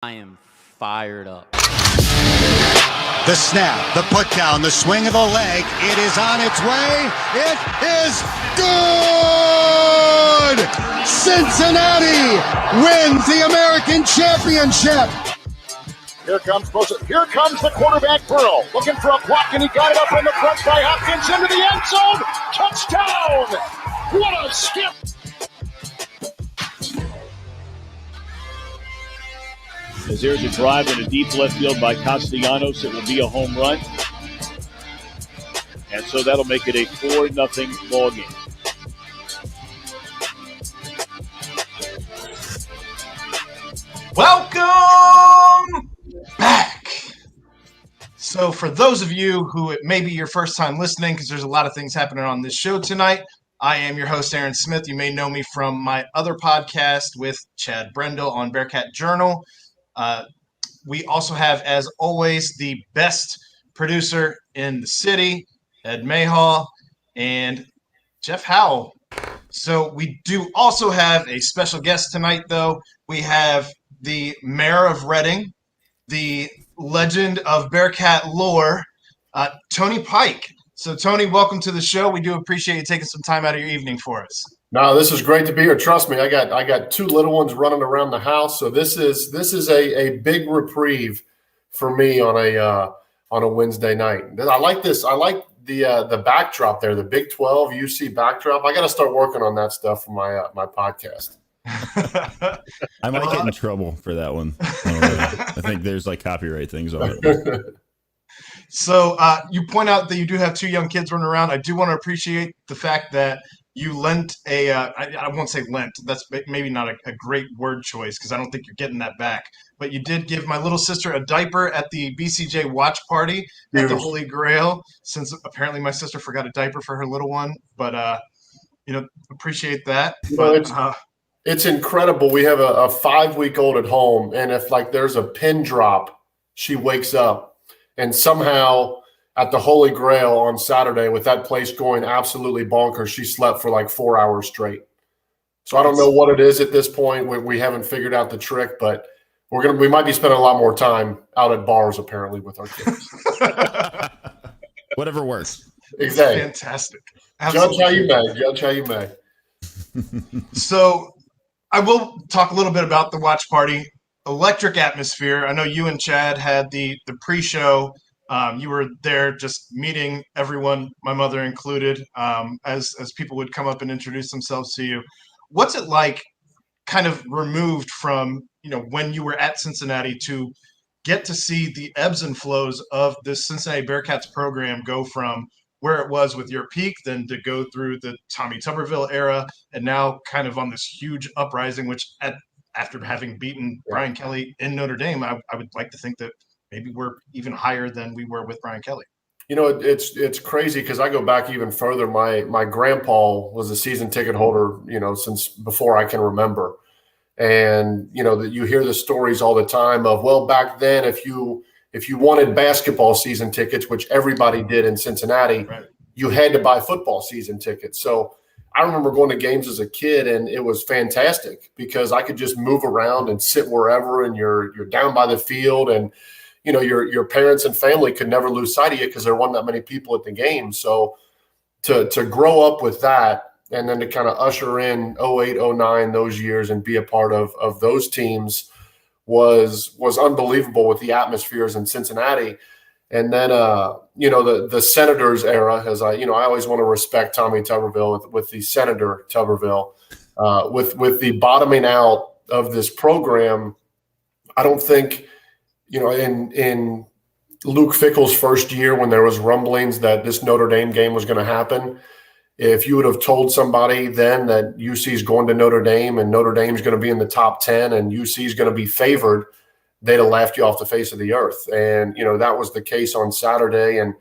I am fired up. The snap, the put down, the swing of the leg. It is on its way. It is good! Cincinnati wins the American Championship. Here comes the quarterback, Burrow, looking for a block, and he got it up in the front by Hopkins into the end zone. Touchdown! What a skip! As there's a drive in a deep left field by Castellanos, it will be a home run. And so that'll make it a 4-0 ball game. Welcome back. So for those of you who it may be your first time listening, because there's a lot of things happening on this show tonight, I am your host, Aaron Smith. You may know me from my other podcast with Chad Brendel on Bearcat Journal. We also have, as always, the best producer in the city, Ed Mayhall, and Jeff Howell. So we do also have a special guest tonight, though. We have the mayor of Reading, the legend of Bearcat lore, Tony Pike. So, Tony, welcome to the show. We do appreciate you taking some time out of your evening for us. No, this is great to be here. Trust me, I got two little ones running around the house, so this is a big reprieve for me on a Wednesday night. I like this. I like the backdrop there, the Big 12 UC backdrop. I got to start working on that stuff for my podcast. I might get in trouble for that one. I think there's like copyright things on it. So you point out that you do have two young kids running around. I do want to appreciate the fact that you lent I won't say lent. That's maybe not a great word choice because I don't think you're getting that back. But you did give my little sister a diaper at the BCJ watch party at the Holy Grail, since apparently my sister forgot a diaper for her little one. But, appreciate that. It's incredible. We have a 5-week-old at home, and if there's a pin drop, she wakes up. And somehow at the Holy Grail on Saturday, with that place going absolutely bonkers, she slept for 4 hours straight. So I don't know what it is at this point. We haven't figured out the trick, but we might be spending a lot more time out at bars apparently with our kids. Whatever works. Exactly. Fantastic. Absolutely. Judge how you may. So I will talk a little bit about the watch party. Electric atmosphere. I know you and Chad had the pre-show. You were there just meeting everyone, my mother included, as people would come up and introduce themselves to you. What's it like kind of removed from, when you were at Cincinnati to get to see the ebbs and flows of this Cincinnati Bearcats program go from where it was with your peak, then to go through the Tommy Tuberville era, and now kind of on this huge uprising, which after having beaten Brian Kelly in Notre Dame, I would like to think that maybe we're even higher than we were with Brian Kelly. It's crazy because I go back even further. My grandpa was a season ticket holder, since before I can remember. And, that you hear the stories all the time of, well, back then, if you wanted basketball season tickets, which everybody did in Cincinnati, right, you had to buy football season tickets. So I remember going to games as a kid, and it was fantastic because I could just move around and sit wherever, and you're down by the field, and your parents and family could never lose sight of you because there weren't that many people at the game. So to grow up with that, and then to kind of usher in 08, 09, those years, and be a part of those teams was unbelievable with the atmospheres in Cincinnati. And then, the Senators era, as I always want to respect Tommy Tuberville with the Senator Tuberville, with the bottoming out of this program. I don't think, in Luke Fickell's first year, when there was rumblings that this Notre Dame game was going to happen, if you would have told somebody then that UC is going to Notre Dame and Notre Dame is going to be in the top 10 and UC is going to be favored, they'd have laughed you off the face of the earth. And, that was the case on Saturday. And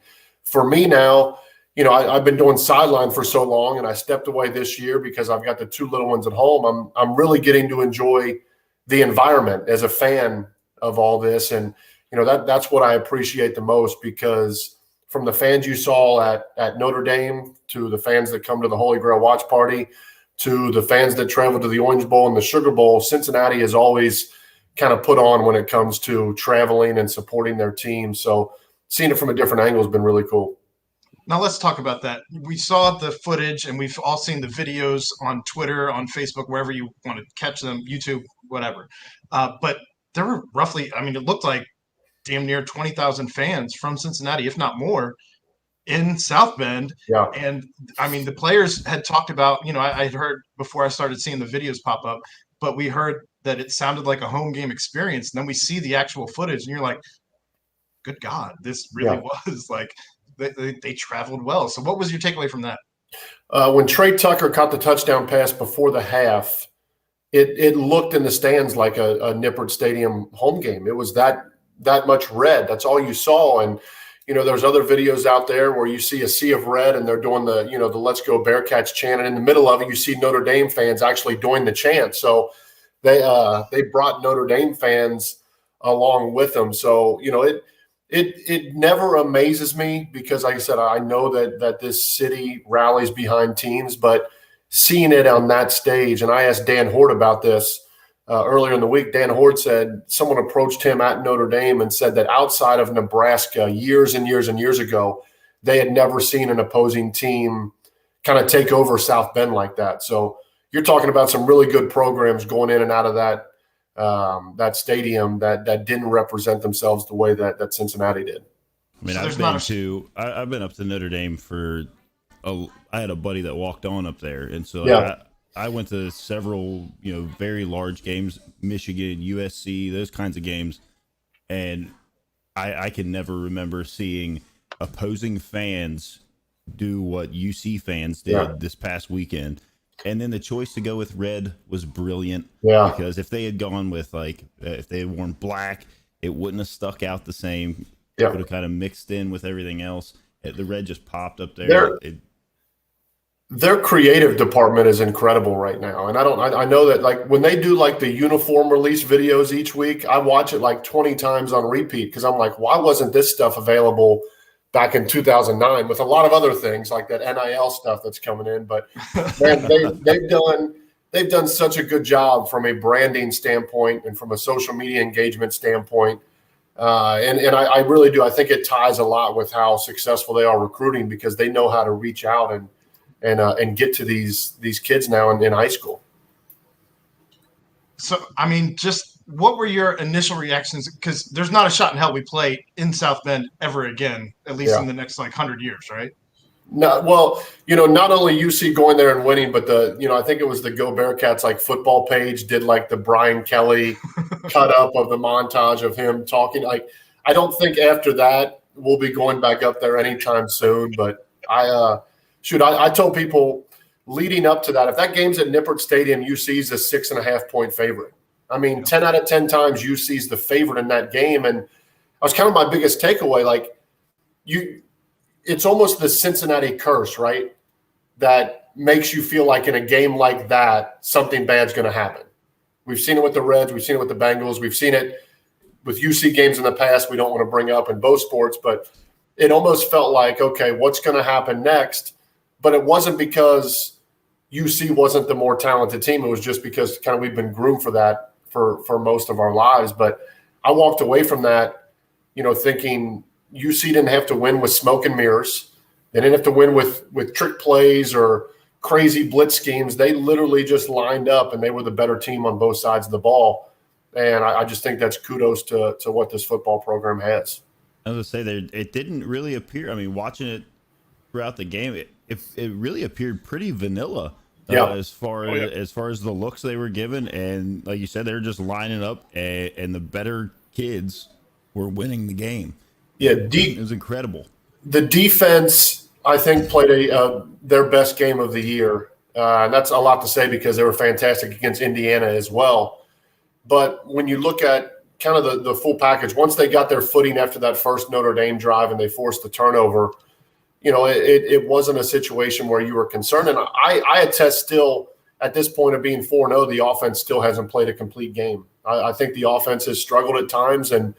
for me now, I've been doing sideline for so long, and I stepped away this year because I've got the two little ones at home. I'm really getting to enjoy the environment as a fan of all this. And, that's what I appreciate the most, because from the fans you saw at Notre Dame to the fans that come to the Holy Grail watch party to the fans that travel to the Orange Bowl and the Sugar Bowl, Cincinnati has always kind of put on when it comes to traveling and supporting their team. So seeing it from a different angle has been really cool. Now let's talk about that. We saw the footage and we've all seen the videos on Twitter, on Facebook, wherever you want to catch them, YouTube, whatever. But there were roughly, I mean, it looked like damn near 20,000 fans from Cincinnati, if not more, in South Bend. Yeah. And I mean, the players had talked about, I had heard before I started seeing the videos pop up, but we heard that it sounded like a home game experience. And then we see the actual footage and you're like, good God, this really was like, they traveled well. So what was your takeaway from that? When Trey Tucker caught the touchdown pass before the half, it looked in the stands like a Nippert Stadium home game. It was that much red. That's all you saw. And, there's other videos out there where you see a sea of red and they're doing the Let's Go Bearcats chant. And in the middle of it, you see Notre Dame fans actually doing the chant. So they brought Notre Dame fans along with them. So, It never amazes me because, like I said, I know that this city rallies behind teams, but seeing it on that stage, and I asked Dan Hort about this earlier in the week. Dan Hort said someone approached him at Notre Dame and said that outside of Nebraska years and years and years ago, they had never seen an opposing team kind of take over South Bend like that. So you're talking about some really good programs going in and out of that stadium that didn't represent themselves the way that Cincinnati did. I mean, I've been up to Notre Dame I had a buddy that walked on up there. And so I went to several, very large games, Michigan, USC, those kinds of games. And I can never remember seeing opposing fans do what UC fans did this past weekend. And then the choice to go with red was brilliant. Yeah. Because if they had gone with if they had worn black, it wouldn't have stuck out the same. It would have kind of mixed in with everything else. The red just popped up there. Their creative department is incredible right now. And I know that when they do the uniform release videos each week, I watch it 20 times on repeat because I'm like, why wasn't this stuff available back in 2009 with a lot of other things like that NIL stuff that's coming in. But man, they've done such a good job from a branding standpoint and from a social media engagement standpoint. And I really do. I think it ties a lot with how successful they are recruiting because they know how to reach out and get to these kids now in high school. So, I mean, just what were your initial reactions? Because there's not a shot in hell we play in South Bend ever again, at least in the next 100 years, right? No, well, not only UC going there and winning, but I think it was the Go Bearcats football page did the Brian Kelly cut up of the montage of him talking. I don't think after that we'll be going back up there anytime soon. But I told people leading up to that, if that game's at Nippert Stadium, UC's a 6.5-point favorite. I mean, 10 out of 10 times UC's the favorite in that game. And that was kind of my biggest takeaway. It's almost the Cincinnati curse, right? That makes you feel like in a game like that, something bad's going to happen. We've seen it with the Reds. We've seen it with the Bengals. We've seen it with UC games in the past we don't want to bring up in both sports. But it almost felt like, okay, what's going to happen next? But it wasn't because UC wasn't the more talented team. It was just because kind of we've been groomed for that for most of our lives. But I walked away from that, thinking UC didn't have to win with smoke and mirrors. They didn't have to win with trick plays or crazy blitz schemes. They literally just lined up and they were the better team on both sides of the ball. And I just think that's kudos to what this football program has. I was going to say, it didn't really appear. I mean, watching it throughout the game, it really appeared pretty vanilla. As far as the looks they were given, and like you said, they were just lining up, and the better kids were winning the game. Yeah, it was incredible. The defense, I think, played their best game of the year. And that's a lot to say because they were fantastic against Indiana as well. But when you look at kind of the full package, once they got their footing after that first Notre Dame drive and they forced the turnover, it wasn't a situation where you were concerned. And I attest still at this point of being 4-0, the offense still hasn't played a complete game. I think the offense has struggled at times, and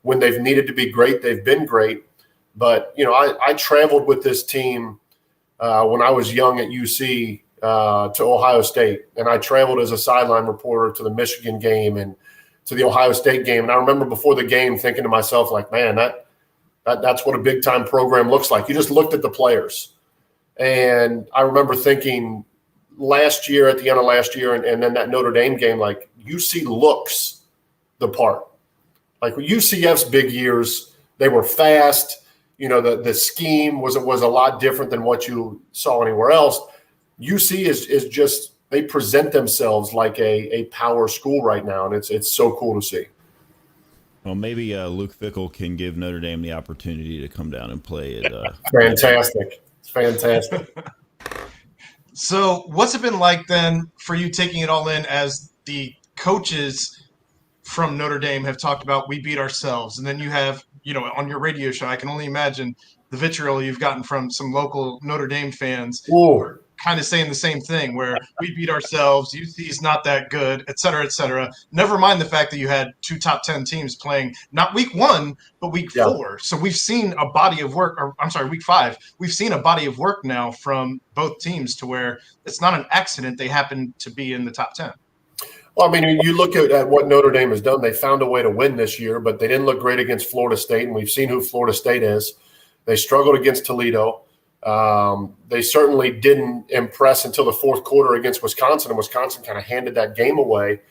when they've needed to be great, they've been great. But, I traveled with this team when I was young at UC to Ohio State, and I traveled as a sideline reporter to the Michigan game and to the Ohio State game. And I remember before the game thinking to myself, like, man, that's what a big-time program looks like. You just looked at the players. And I remember thinking last year, at the end of last year, and then that Notre Dame game, like, UC looks the part. Like UCF's big years, they were fast. You know, the scheme was a lot different than what you saw anywhere else. UC is just, they present themselves like a power school right now, and it's so cool to see. Well, maybe Luke Fickell can give Notre Dame the opportunity to come down and play it. Fantastic. It's fantastic. So what's it been like then for you taking it all in as the coaches from Notre Dame have talked about we beat ourselves, and then you have, you know, on your radio show, I can only imagine the vitriol you've gotten from some local Notre Dame fans kind of saying the same thing, where we beat ourselves, UC's not that good, et cetera, et cetera. Never mind the fact that you had 2 top 10 teams playing not week 1, but week 4. So we've seen a body of work, or I'm sorry, week 5. We've seen a body of work now from both teams to where it's not an accident they happen to be in the top 10. Well, I mean, you look at what Notre Dame has done. They found a way to win this year, but they didn't look great against Florida State, and we've seen who Florida State is. They struggled against Toledo. They certainly didn't impress until the fourth quarter against Wisconsin, and Wisconsin kind of handed that game away.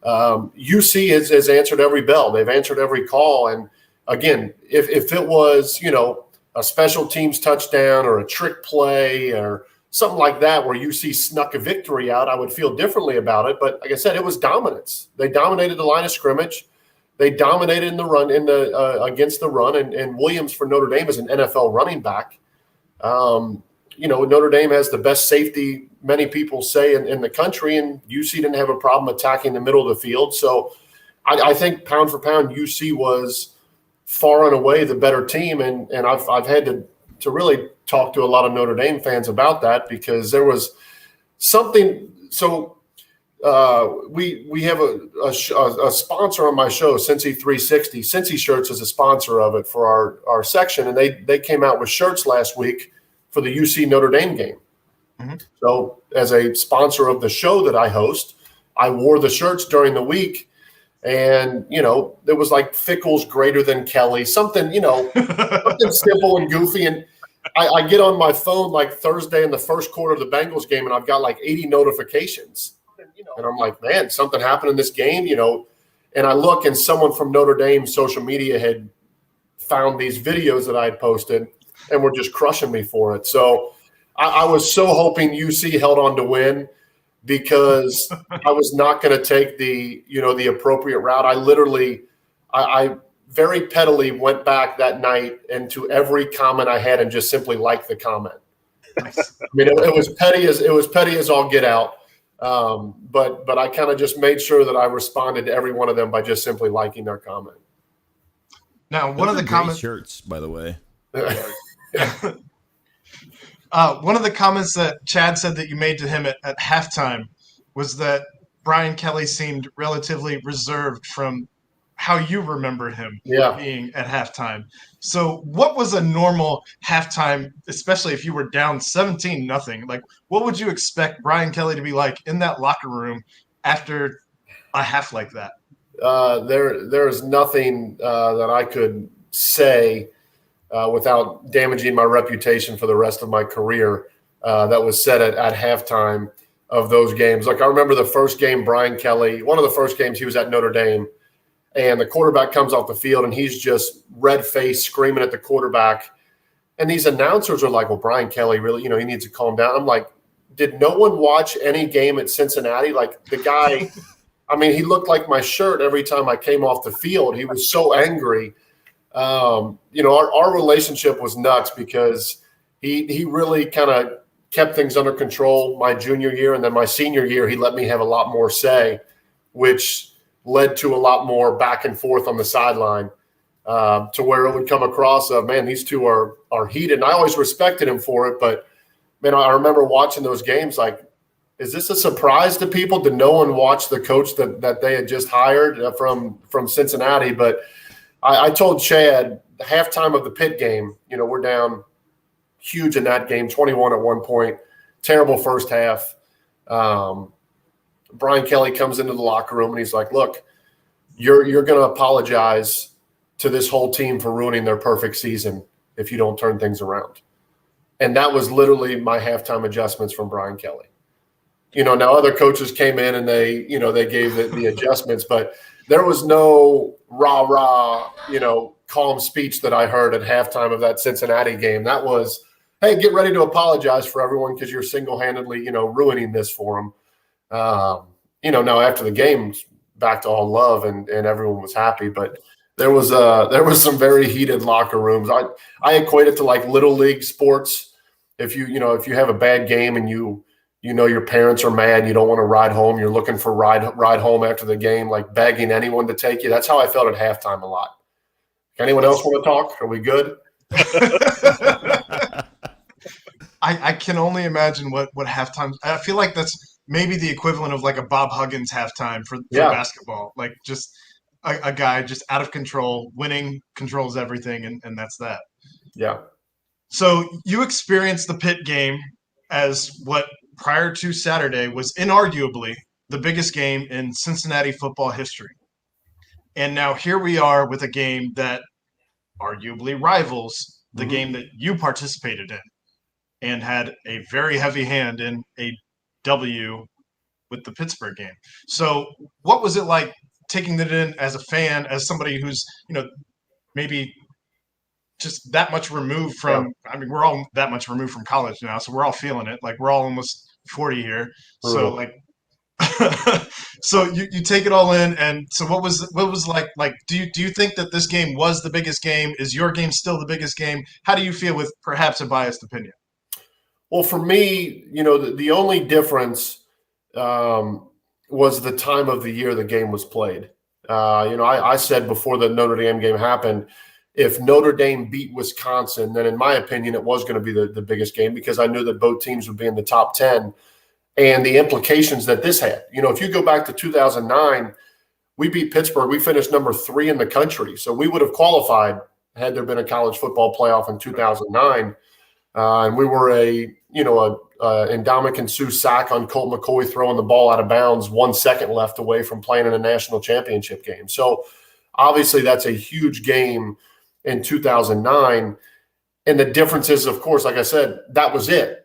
UC has answered every bell. They've answered every call. And, again, if it was, you know, a special teams touchdown or a trick play or something like that where UC snuck a victory out, I would feel differently about it. But like I said, it was dominance. They dominated the line of scrimmage. They dominated in the run against the run. And Williams for Notre Dame is an NFL running back. You know, Notre Dame has the best safety, many people say, in the country, and UC didn't have a problem attacking the middle of the field. So I think pound for pound, UC was far and away the better team. And I've had to really talk to a lot of Notre Dame fans about that, because there was something. So we have a sponsor on my show, Cincy 360. Cincy Shirts is a sponsor of it for our section, and they came out with shirts last week for the UC Notre Dame game. Mm-hmm. So as a sponsor of the show that I host, I wore the shirts during the week, and, you know, there was like Fickell's greater than Kelly, something, you know, something simple and goofy. And I get on my phone like Thursday in the first quarter of the Bengals game, and I've got like 80 notifications. And I'm like, man, something happened in this game, you know. And I look, and someone from Notre Dame social media had found these videos that I had posted and were just crushing me for it. So I was so hoping UC held on to win, because I was not going to take the appropriate route. I very pettily went back that night into every comment I had and just simply liked the comment. I mean, it was petty as all get out. But I kind of just made sure that I responded to every one of them by just simply liking their comment. Now, one of the comments shirts, by the way. One of the comments that Chad said that you made to him at halftime was that Brian Kelly seemed relatively reserved from how you remember him being at halftime. So what was a normal halftime, especially if you were down 17-0? Like, what would you expect Brian Kelly to be like in that locker room after a half like that? There is nothing that I could say without damaging my reputation for the rest of my career that was said at halftime of those games. Like, I remember the first game, Brian Kelly, one of the first games he was at Notre Dame, and the quarterback comes off the field, and he's just red-faced screaming at the quarterback. And these announcers are like, well, Brian Kelly really, you know, he needs to calm down. I'm like, did no one watch any game at Cincinnati? Like, the guy, I mean, he looked like my shirt every time I came off the field. He was so angry. You know, our relationship was nuts, because he really kind of kept things under control my junior year. And then my senior year, he let me have a lot more say, which led to a lot more back and forth on the sideline, to where it would come across of, man, these two are heated. And I always respected him for it. But, man, I remember watching those games like, is this a surprise to people? Did no one watch the coach that they had just hired from Cincinnati? But I told Chad, halftime of the Pitt game, you know, we're down huge in that game, 21 at one point, terrible first half. Brian Kelly comes into the locker room, and he's like, look, you're going to apologize to this whole team for ruining their perfect season if you don't turn things around. And that was literally my halftime adjustments from Brian Kelly. Now other coaches came in and they gave the adjustments, but there was no rah, calm speech that I heard at halftime of that Cincinnati game. That was, hey, get ready to apologize for everyone because you're single-handedly, ruining this for them. Now after the game, back to all love and everyone was happy, but there was some very heated locker rooms. I equate it to like little league sports. If you have a bad game and your parents are mad, you don't want to ride home, you're looking for ride home after the game, like begging anyone to take you. That's how I felt at halftime a lot. Anyone else want to talk? Are we good? I can only imagine what halftime. I feel like that's maybe the equivalent of like a Bob Huggins halftime for basketball. Like just a guy just out of control, winning, controls everything, and that's that. Yeah. So you experienced the Pitt game as what prior to Saturday was inarguably the biggest game in Cincinnati football history. And now here we are with a game that arguably rivals the game that you participated in and had a very heavy hand in a W with the Pittsburgh game. So what was it like taking that in as a fan, as somebody who's, maybe just that much removed from, we're all that much removed from college now, so we're all feeling it. Like we're all almost 40 here. So like, so you take it all in. And so what was like, do you think that this game was the biggest game? Is your game still the biggest game? How do you feel with perhaps a biased opinion? Well, for me, the only difference was the time of the year the game was played. I said before the Notre Dame game happened, if Notre Dame beat Wisconsin, then in my opinion, it was going to be the biggest game because I knew that both teams would be in the top 10 and the implications that this had. If you go back to 2009, we beat Pittsburgh. We finished number 3 in the country. So we would have qualified had there been a college football playoff in 2009. And we were a Ndamukong Suh sack on Colt McCoy throwing the ball out of bounds 1 second left away from playing in a national championship game. So obviously that's a huge game in 2009. And the difference is, of course, like I said, that was it.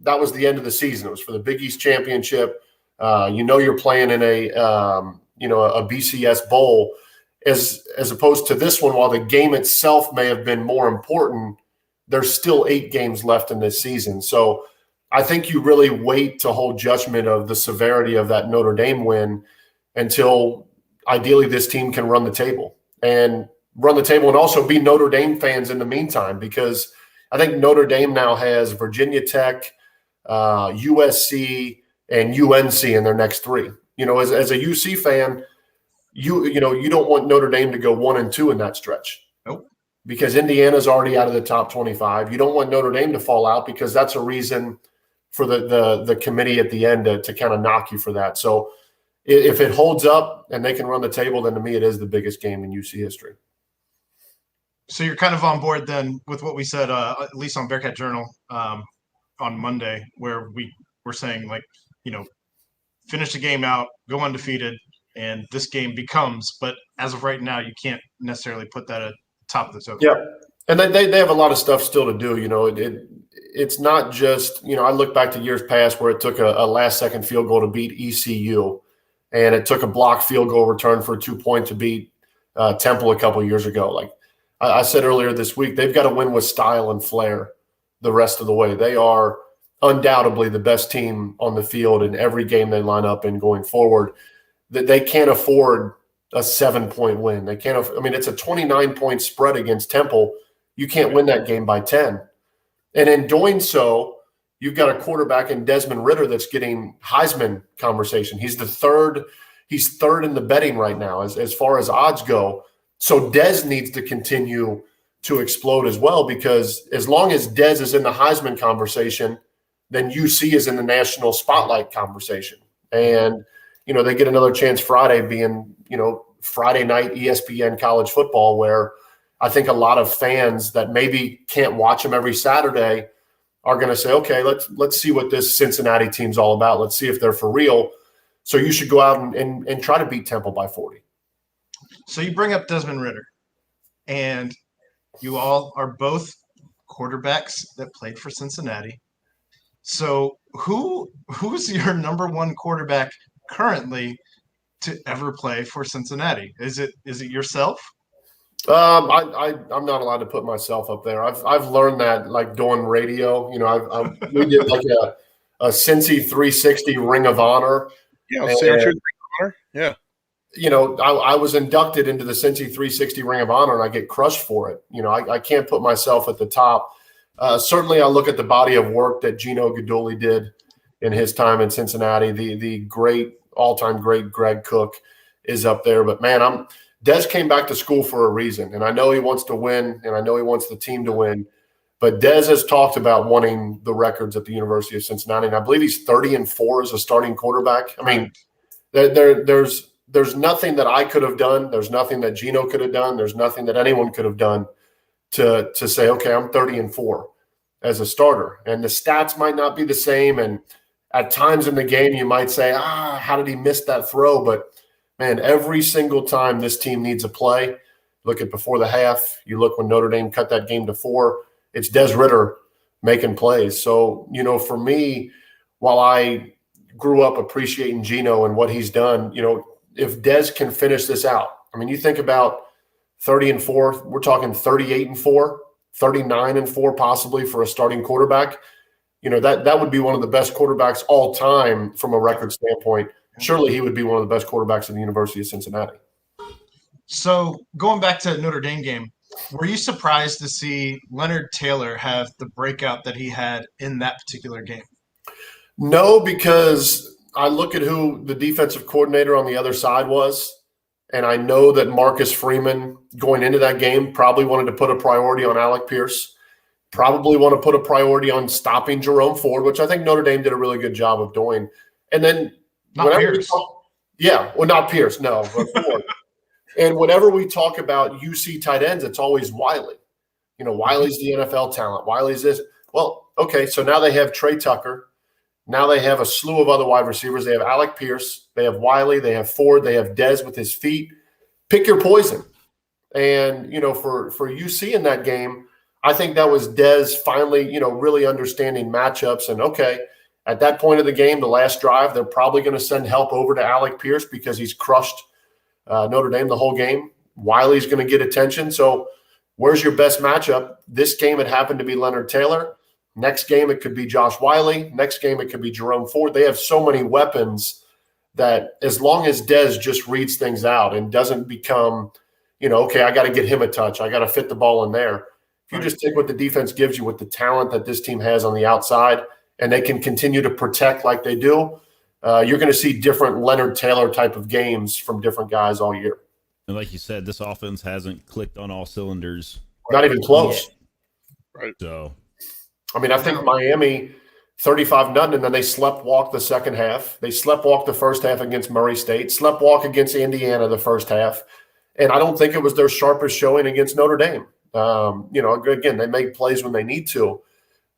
That was the end of the season. It was for the Big East Championship. You're playing in a BCS bowl as opposed to this one. While the game itself may have been more important, there's still 8 games left in this season. So I think you really wait to hold judgment of the severity of that Notre Dame win until ideally this team can run the table and also be Notre Dame fans in the meantime, because I think Notre Dame now has Virginia Tech, USC, and UNC in their next 3. As a UC fan, you don't want Notre Dame to go 1-2 in that stretch. Nope. Because Indiana's already out of the top 25. You don't want Notre Dame to fall out because that's a reason for the committee at the end to kind of knock you for that. So if it holds up and they can run the table, then to me it is the biggest game in UC history. So you're kind of on board then with what we said, at least on Bearcat Journal on Monday, where we were saying, like, finish the game out, go undefeated, and this game becomes. But as of right now, you can't necessarily put that at the top of the total. Yeah, and they have a lot of stuff still to do. It's not just, I look back to years past where it took a last-second field goal to beat ECU, and it took a blocked field goal return for a 2-point to beat Temple a couple of years ago. Like I said earlier this week, they've got to win with style and flair the rest of the way. They are undoubtedly the best team on the field in every game they line up in going forward. That they can't afford a 7-point win. They can't. It's a 29-point spread against Temple. You can't win that game by 10. And in doing so, you've got a quarterback in Desmond Ridder that's getting Heisman conversation. He's third in the betting right now as far as odds go. So Dez needs to continue to explode as well, because as long as Dez is in the Heisman conversation, then UC is in the national spotlight conversation. And, they get another chance Friday being, Friday night ESPN college football, where I think a lot of fans that maybe can't watch them every Saturday are going to say, okay, let's see what this Cincinnati team's all about. Let's see if they're for real. So you should go out and try to beat Temple by 40. So you bring up Desmond Ridder, and you all are both quarterbacks that played for Cincinnati. So who's your number one quarterback currently to ever play for Cincinnati? Is it yourself? I'm not allowed to put myself up there. I've learned that like doing radio. You know, we did like a Cincy 360 Ring of Honor. Yeah, Ring of Honor. Yeah. You know, I was inducted into the Cincy 360 Ring of Honor, and I get crushed for it. You know, I can't put myself at the top. Certainly, I look at the body of work that Gino Guidugli did in his time in Cincinnati. The great, all-time great Greg Cook is up there. But, man, Des came back to school for a reason, and I know he wants to win, and I know he wants the team to win. But Des has talked about wanting the records at the University of Cincinnati, and I believe he's 30-4 as a starting quarterback. I mean, there's nothing that I could have done. There's nothing that Gino could have done. There's nothing that anyone could have done to say, okay, I'm 30-4 as a starter. And the stats might not be the same. And at times in the game, you might say, how did he miss that throw? But, man, every single time this team needs a play, look at before the half, you look when Notre Dame cut that game to 4, it's Des Ridder making plays. So, you know, for me, while I grew up appreciating Gino and what he's done, you know, if Des can finish this out, I mean, you think about 30-4, we're talking 38-4, 39-4 possibly for a starting quarterback. You know, that would be one of the best quarterbacks all time from a record standpoint. Surely he would be one of the best quarterbacks at the University of Cincinnati. So going back to Notre Dame game, were you surprised to see Leonard Taylor have the breakout that he had in that particular game? No, because I look at who the defensive coordinator on the other side was, and I know that Marcus Freeman going into that game probably wanted to put a priority on Alec Pierce, probably want to put a priority on stopping Jerome Ford, which I think Notre Dame did a really good job of doing. And then not Pierce. Not Pierce, no, but Ford. And whenever we talk about UC tight ends, it's always Wiley. You know, Wiley's the NFL talent. Wiley's this. Well, okay, so now they have Trey Tucker. Now they have a slew of other wide receivers. They have Alec Pierce. They have Wiley. They have Ford. They have Dez with his feet. Pick your poison. And, you know, for UC in that game, I think that was Dez finally, you know, really understanding matchups. And, okay, at that point of the game, the last drive, they're probably going to send help over to Alec Pierce because he's crushed Notre Dame the whole game. Wiley's going to get attention. So where's your best matchup? This game, it happened to be Leonard Taylor. Next game, it could be Josh Wiley. Next game, it could be Jerome Ford. They have so many weapons that as long as Dez just reads things out and doesn't become, you know, okay, I got to get him a touch. I got to fit the ball in there. If you just take what the defense gives you with the talent that this team has on the outside and they can continue to protect like they do, you're going to see different Leonard Taylor type of games from different guys all year. And like you said, this offense hasn't clicked on all cylinders. Not even close. Right. So, I mean, I think Miami 35-0, and then they sleptwalked the second half. They sleptwalked the first half against Murray State, sleptwalk against Indiana the first half. And I don't think it was their sharpest showing against Notre Dame. You know, again, they make plays when they need to.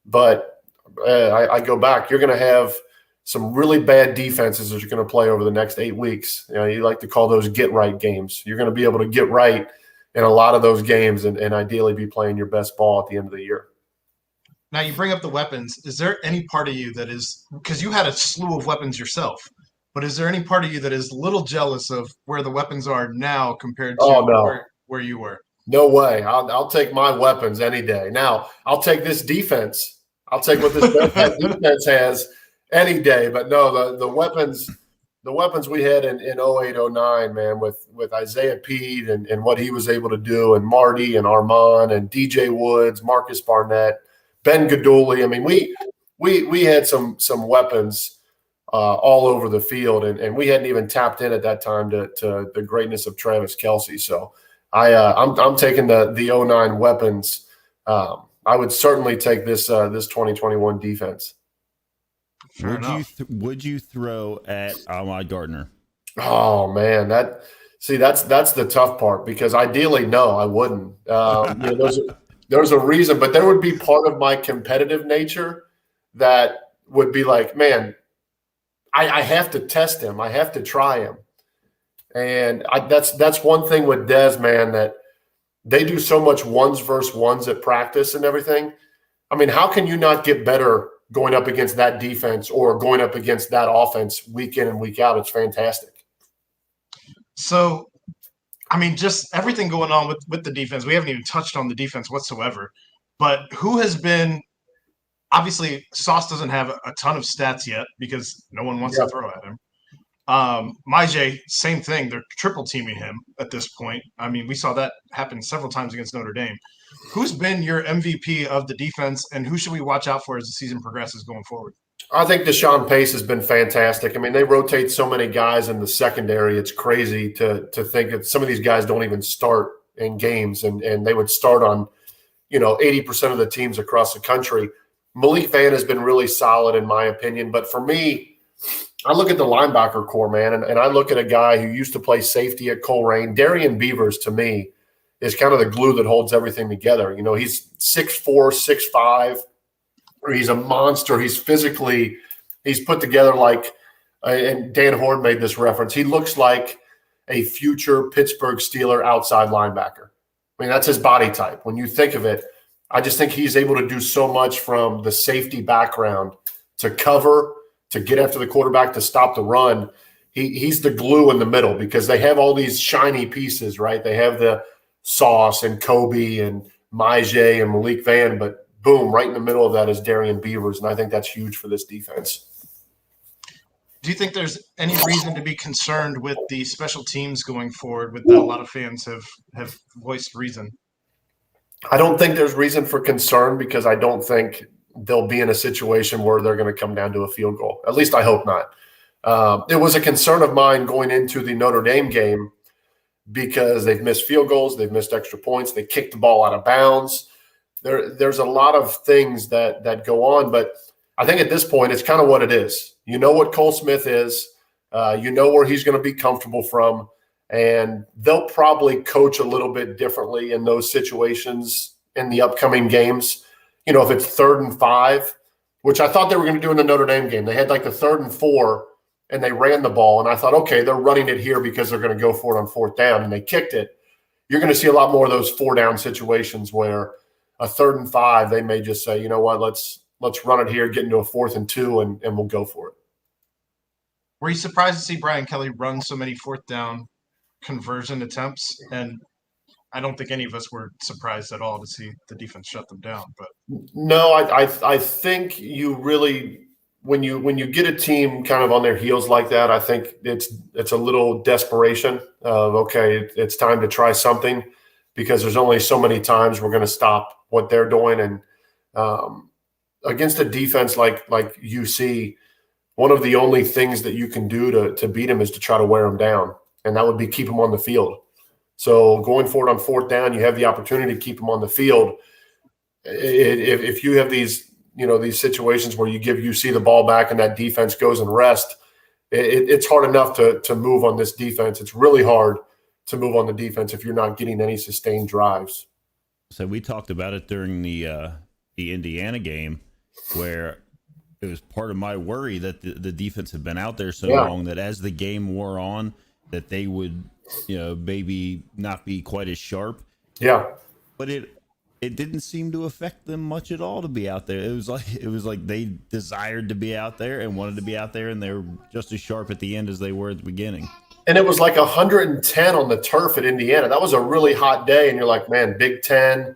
But I go back. You're going to have some really bad defenses that you're going to play over the next 8 weeks. You know, you like to call those get-right games. You're going to be able to get right in a lot of those games and ideally be playing your best ball at the end of the year. Now, you bring up the weapons. Is there any part of you that is – because you had a slew of weapons yourself, but is there any part of you that is a little jealous of where the weapons are now compared to where you were? No way. I'll take my weapons any day. Now, I'll take this defense. I'll take what this defense has any day. But no, the weapons we had in 08, 09, man, with Isaiah Pede and what he was able to do, and Marty and Armand and DJ Woods, Marcus Barnett, Ben Guidugli. I mean, we had some weapons all over the field, and we hadn't even tapped in at that time to the greatness of Travis Kelce. So I'm taking the 09 weapons. I would certainly take this 2021 defense. Would you throw at Ahmad Gardner? Oh man, that's the tough part, because ideally, no, I wouldn't. You know, there's a reason, but there would be part of my competitive nature that would be like, man, I have to test him. I have to try him. And that's one thing with Dez, man, that they do so much ones versus ones at practice and everything. I mean, how can you not get better going up against that defense or going up against that offense week in and week out? It's fantastic. So, I mean, just everything going on with the defense. We haven't even touched on the defense whatsoever. But who has been – obviously, Sauce doesn't have a ton of stats yet because no one wants to throw at him. Maije, same thing. They're triple teaming him at this point. I mean, we saw that happen several times against Notre Dame. Who's been your MVP of the defense, and who should we watch out for as the season progresses going forward? I think Deshaun Pace has been fantastic. I mean, they rotate so many guys in the secondary. It's crazy to think that some of these guys don't even start in games, and they would start on, 80% of the teams across the country. Malik Vann has been really solid in my opinion. But for me, I look at the linebacker core, man, and I look at a guy who used to play safety at Coleraine. Darian Beavers, to me, is kind of the glue that holds everything together. He's 6'4", 6'5", or he's a monster. He's put together like, and Dan Horn made this reference, he looks like a future Pittsburgh Steeler outside linebacker. I mean, that's his body type. When you think of it, I just think he's able to do so much from the safety background to cover, to get after the quarterback, to stop the run. He's the glue in the middle because they have all these shiny pieces, right? They have the Sauce and Kobe and Maije and Malik Vann, but boom, right in the middle of that is Darian Beavers, and I think that's huge for this defense. Do you think there's any reason to be concerned with the special teams going forward? With that, a lot of fans have voiced reason. I don't think there's reason for concern because I don't think they'll be in a situation where they're going to come down to a field goal. At least I hope not. It was a concern of mine going into the Notre Dame game because they've missed field goals, they've missed extra points, they kicked the ball out of bounds. There's a lot of things that go on, but I think at this point it's kind of what it is. You know what Cole Smith is. You know where he's going to be comfortable from, and they'll probably coach a little bit differently in those situations in the upcoming games. If it's 3rd and 5, which I thought they were going to do in the Notre Dame game. They had like the 3rd and 4, and they ran the ball, and I thought, okay, they're running it here because they're going to go for it on 4th down, and they kicked it. You're going to see a lot more of those 4-down situations where a 3rd and 5, they may just say, you know what, let's run it here, get into a 4th and 2, and we'll go for it. Were you surprised to see Brian Kelly run so many 4th down conversion attempts? And I don't think any of us were surprised at all to see the defense shut them down. But no, I think you really, when you get a team kind of on their heels like that, I think it's a little desperation of, okay, it's time to try something because there's only so many times we're going to stop what they're doing. And against a defense like UC, one of the only things that you can do to beat them is to try to wear them down, and that would be keep them on the field. So going forward on 4th down, you have the opportunity to keep them on the field. If you have these situations where you give UC the ball back and that defense goes and rest, it's hard enough to move on this defense. It's really hard to move on the defense if you're not getting any sustained drives. So we talked about it during the Indiana game where it was part of my worry that the defense had been out there so long that as the game wore on, that they would, maybe not be quite as sharp. Yeah. But it didn't seem to affect them much at all to be out there. It was like they desired to be out there and wanted to be out there, and they were just as sharp at the end as they were at the beginning. And it was like 110 on the turf at Indiana. That was a really hot day, and you're like, man, Big Ten,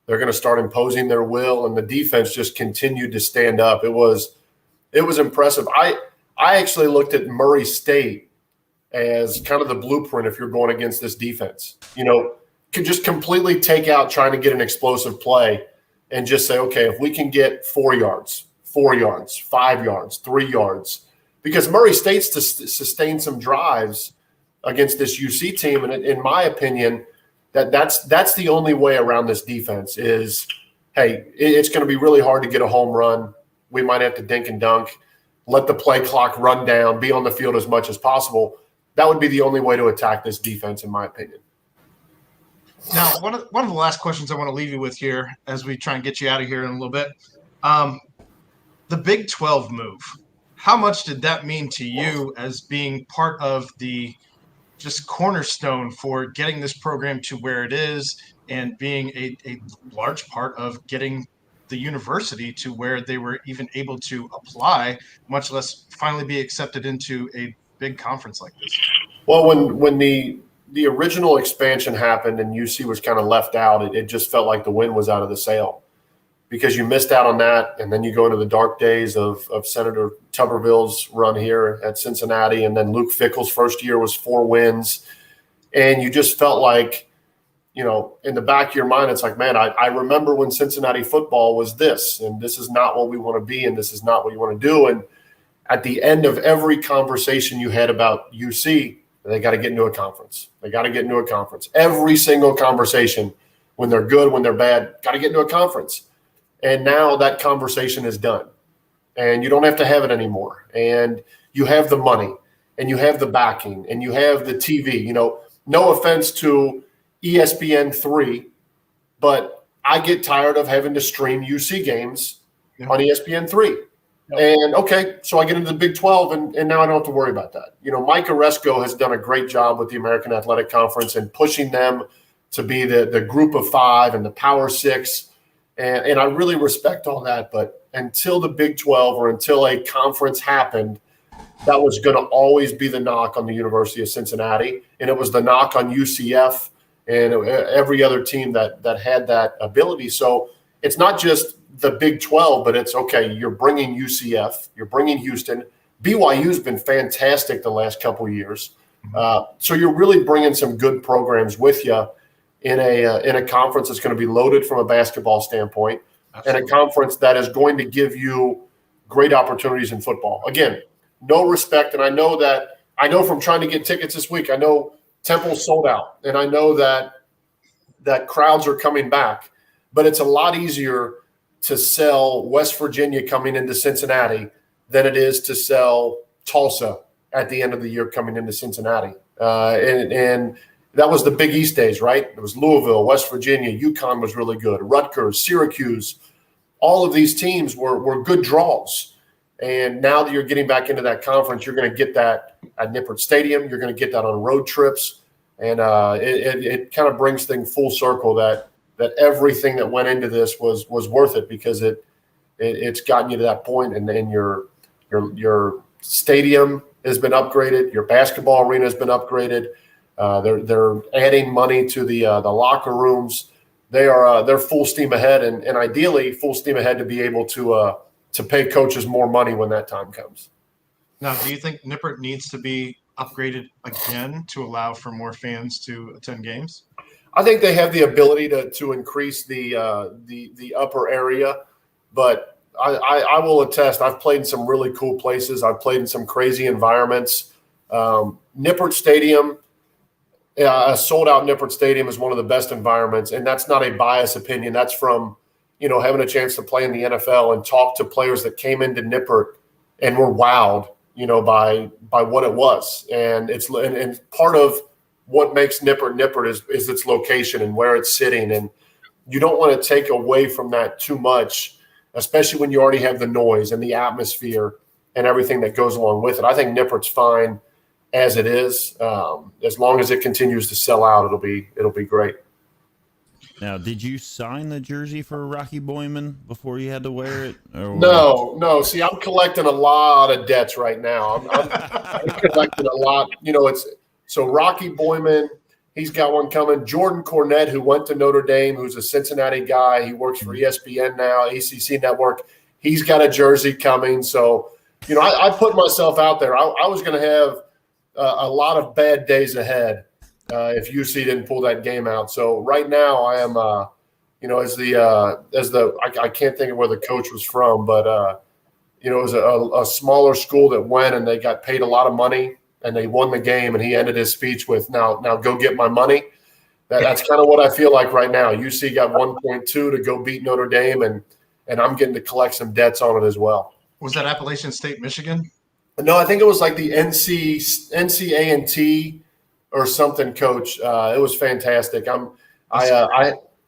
they're going to start imposing their will, and the defense just continued to stand up. It was impressive. I actually looked at Murray State as kind of the blueprint if you're going against this defense. Could just completely take out trying to get an explosive play and just say, okay, if we can get 4 yards, 5 yards, 3 yards, because Murray State's to sustain some drives against this UC team, and in my opinion, that's the only way around this defense is, hey, it's going to be really hard to get a home run. We might have to dink and dunk, let the play clock run down, be on the field as much as possible. That would be the only way to attack this defense, in my opinion. Now, one of the last questions I want to leave you with here as we try and get you out of here in a little bit. The Big 12 move, how much did that mean to you as being part of the just cornerstone for getting this program to where it is and being a large part of getting the university to where they were even able to apply, much less finally be accepted into a big conference like this. Well, when the original expansion happened and UC was kind of left out, it just felt like the wind was out of the sail because you missed out on that. And then you go into the dark days of Senator Tuberville's run here at Cincinnati. And then Luke Fickell's first year was 4 wins. And you just felt like, you know, in the back of your mind, it's like, man, I remember when Cincinnati football was this, and this is not what we want to be, and this is not what you want to do. And at the end of every conversation you had about UC, they got to get into a conference. They got to get into a conference. Every single conversation, when they're good, when they're bad, got to get into a conference. And now that conversation is done. And you don't have to have it anymore. And you have the money, and you have the backing, and you have the TV. You know, no offense to ESPN3, but I get tired of having to stream UC games on ESPN3. And okay, so I get into the Big 12, and now I don't have to worry about that. You know, Mike Oresco has done a great job with the American Athletic Conference and pushing them to be the group of 5 and the Power 6. And I really respect all that. But until the Big 12 or until a conference happened, that was going to always be the knock on the University of Cincinnati. And it was the knock on UCF and every other team that had that ability. So it's not just the Big 12, but it's okay. You're bringing UCF, you're bringing Houston. BYU's been fantastic the last couple of years. So you're really bringing some good programs with you in a conference that's going to be loaded from a basketball standpoint. Absolutely. And a conference that is going to give you great opportunities in football. Again, no respect. And I know from trying to get tickets this week, I know Temple's sold out, and I know that crowds are coming back, but it's a lot easier to sell West Virginia coming into Cincinnati than it is to sell Tulsa at the end of the year coming into Cincinnati. And that was the Big East days, right? It was Louisville, West Virginia, UConn was really good, Rutgers, Syracuse. All of these teams were good draws. And now that you're getting back into that conference, you're going to get that at Nippert Stadium. You're going to get that on road trips. And it kind of brings things full circle that everything that went into this was worth it because it's gotten you to that point, and then your stadium has been upgraded, your basketball arena has been upgraded. They're adding money to the locker rooms. They're full steam ahead, and ideally full steam ahead to be able to pay coaches more money when that time comes. Now, do you think Nippert needs to be upgraded again to allow for more fans to attend games? I think they have the ability to increase the upper area, but I will attest. I've played in some really cool places. I've played in some crazy environments. Nippert Stadium, a sold-out Nippert Stadium is one of the best environments, and that's not a biased opinion. That's from having a chance to play in the NFL and talk to players that came into Nippert and were wowed, by what it was, and it's and part of what makes Nippert is its location and where it's sitting. And you don't want to take away from that too much, especially when you already have the noise and the atmosphere and everything that goes along with it. I think Nippert's fine as it is. As long as it continues to sell out, it'll be great. Now, did you sign the jersey for Rocky Boyman before you had to wear it? No. See, I'm collecting a lot of debts right now. I'm collecting a lot. So Rocky Boyman, he's got one coming. Jordan Cornette, who went to Notre Dame, who's a Cincinnati guy. He works for ESPN now, ACC Network. He's got a jersey coming. So, I put myself out there. I was going to have a lot of bad days ahead if UC didn't pull that game out. So right now I am, I can't think of where the coach was from, but, it was a smaller school that went and they got paid a lot of money. And they won the game, and he ended his speech with, now go get my money. That's kind of what I feel like right now. UC got 1.2 to go beat Notre Dame, and I'm getting to collect some debts on it as well. Was that Appalachian State, Michigan? No, I think it was like the NCAA or something, coach. It was fantastic. I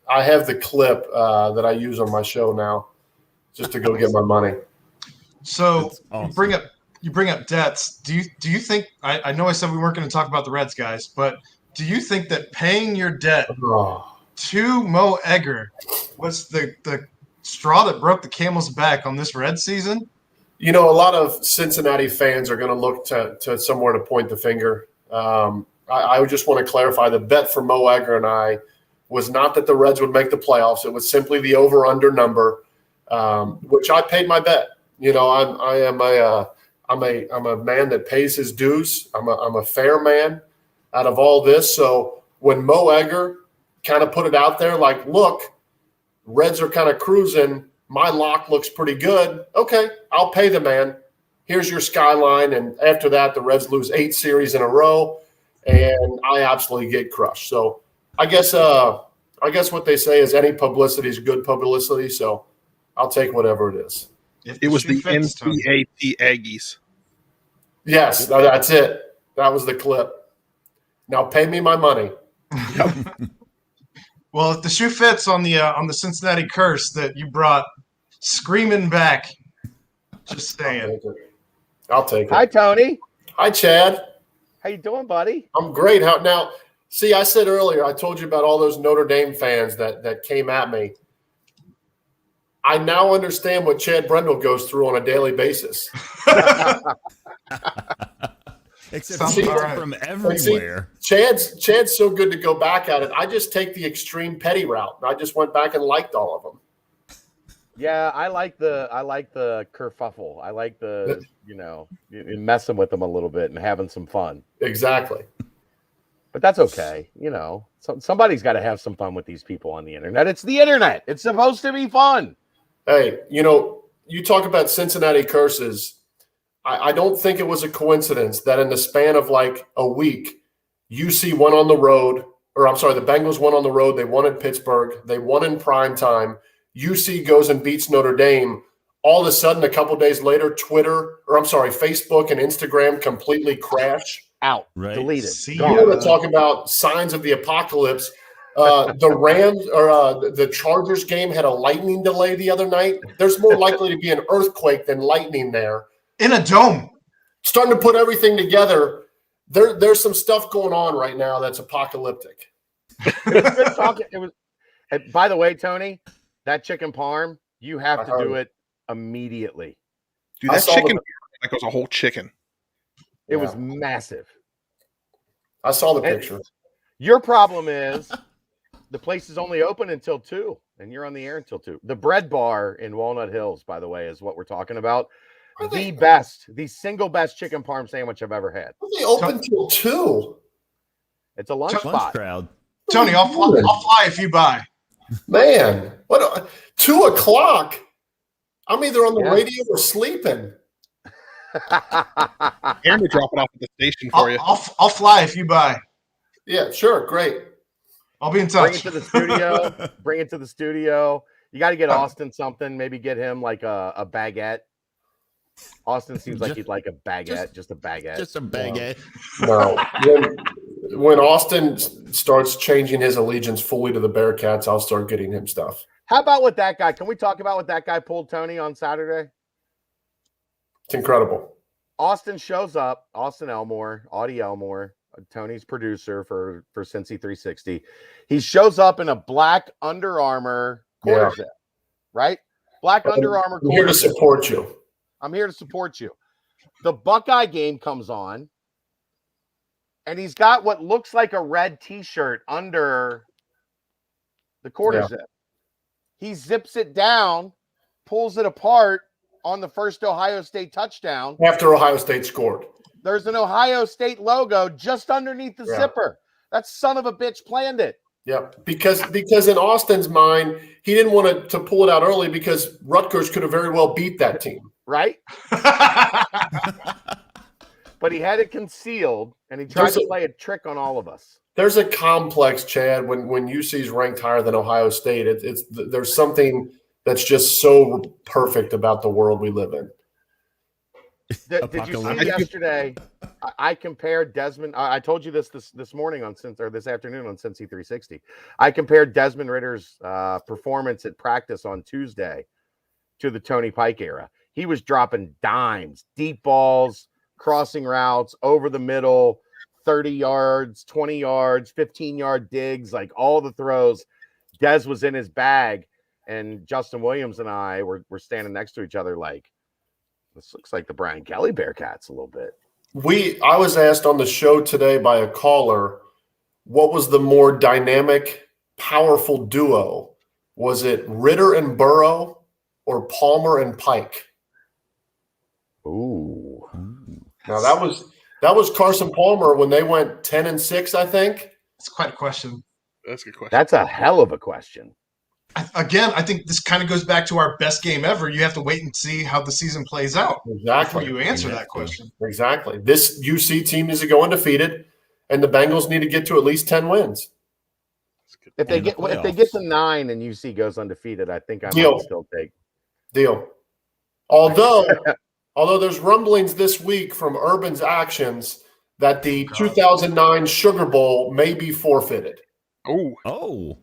have the clip that I use on my show now just to go get my money. So awesome. Bring up you bring up debts. Do you think I know I said we weren't going to talk about the Reds, guys, but do you think that paying your debt to Mo Egger was the straw that broke the camel's back on this Red season? You know, a lot of Cincinnati fans are going to look to somewhere to point the finger. I would just want to clarify the bet for Mo Egger and I was not that the Reds would make the playoffs. It was simply the over-under number, which I paid my bet. You know, I'm a man that pays his dues. I'm a fair man out of all this. So when Mo Egger kind of put it out there, like, look, Reds are kind of cruising. My lock looks pretty good. Okay, I'll pay the man. Here's your skyline. And after that, the Reds lose 8 series in a row, and I absolutely get crushed. So I guess what they say is any publicity is good publicity. So I'll take whatever it is. It was the NCAT Aggies. Yes, that's it. That was the clip. Now pay me my money. Well, if the shoe fits on the Cincinnati curse that you brought screaming back, just saying. I'll take it. Hi, Tony. Hi, Chad. How you doing, buddy? I'm great. Now, see, I said earlier, I told you about all those Notre Dame fans that came at me. I now understand what Chad Brendel goes through on a daily basis. Except people from everywhere. Chad's so good to go back at it. I just take the extreme petty route. I just went back and liked all of them. Yeah, I like the kerfuffle. I like the messing with them a little bit and having some fun. Exactly. But that's okay. You know, somebody's got to have some fun with these people on the internet. It's the internet. It's supposed to be fun. Hey, you know, you talk about Cincinnati curses. I don't think it was a coincidence that in the span of like a week, UC went on the road, the Bengals went on the road. They won in Pittsburgh. They won in prime time. UC goes and beats Notre Dame. All of a sudden, a couple days later, Facebook and Instagram completely crash. Out. Right. Deleted. You want to talk about signs of the apocalypse. The Rams or the Chargers game had a lightning delay the other night. There's more likely to be an earthquake than lightning there. In a dome. Starting to put everything together. There's some stuff going on right now that's apocalyptic. Good talking. It was. And by the way, Tony, that chicken parm, you have to do it immediately. Dude, that chicken like was a whole chicken. It was massive. I saw the picture. Your problem is the place is only open until 2, and you're on the air until 2. The Bread Bar in Walnut Hills, by the way, is what we're talking about. The single best chicken parm sandwich I've ever had. Are they open till 2? It's a lunch spot. Crowd. Tony, I'll fly if you buy. Man, what? 2 o'clock? I'm either on the radio or sleeping. Aaron will drop it off at the station for you. I'll fly if you buy. Yeah, sure, great. I'll be in touch. Bring it to the studio. You got to get Austin something. Maybe get him like a baguette. Austin seems like he'd like a baguette, just a baguette. Just a baguette. No. When Austin starts changing his allegiance fully to the Bearcats, I'll start getting him stuff. How about with that guy? Can we talk about what that guy pulled, Tony, on Saturday? It's incredible. Austin shows up. Austin Elmore, Audie Elmore, Tony's producer for Cincy 360. He shows up in a black Under Armour quarter zip, right? Black Under Armour quarter zip. I'm here to support you. I'm here to support you. The Buckeye game comes on, and he's got what looks like a red T-shirt under the quarter zip. He zips it down, pulls it apart on the first Ohio State touchdown. After Ohio State scored. There's an Ohio State logo just underneath the zipper. That son of a bitch planned it. Yeah, because in Austin's mind, he didn't want to pull it out early because Rutgers could have very well beat that team. Right? But he had it concealed, and he tried to play a trick on all of us. There's a complex, Chad, when UC's ranked higher than Ohio State. There's something that's just so perfect about the world we live in. Did you see yesterday? I compared Desmond. I told you this morning this afternoon on Cincy 360. I compared Desmond Ritter's performance at practice on Tuesday to the Tony Pike era. he was dropping dimes, deep balls, crossing routes, over the middle, 30 yards, 20 yards, 15-yard digs, like all the throws. Dez was in his bag, and Justin Williams and I were standing next to each other like, this looks like the Brian Kelly Bearcats a little bit. I was asked on the show today by a caller, what was the more dynamic, powerful duo? Was it Ritter and Burrow or Palmer and Pike? Ooh. Now that was Carson Palmer when they went 10-6, I think. It's quite a question. That's a good question. That's a hell of a question. Again, I think this kind of goes back to our best game ever. You have to wait and see how the season plays out exactly before you answer that question. Exactly. This UC team needs to go undefeated, and the Bengals need to get to at least 10 wins. If they get to 9 and UC goes undefeated, I think I might still take. Deal. Although there's rumblings this week from Urban's actions that the 2009 Sugar Bowl may be forfeited. Oh.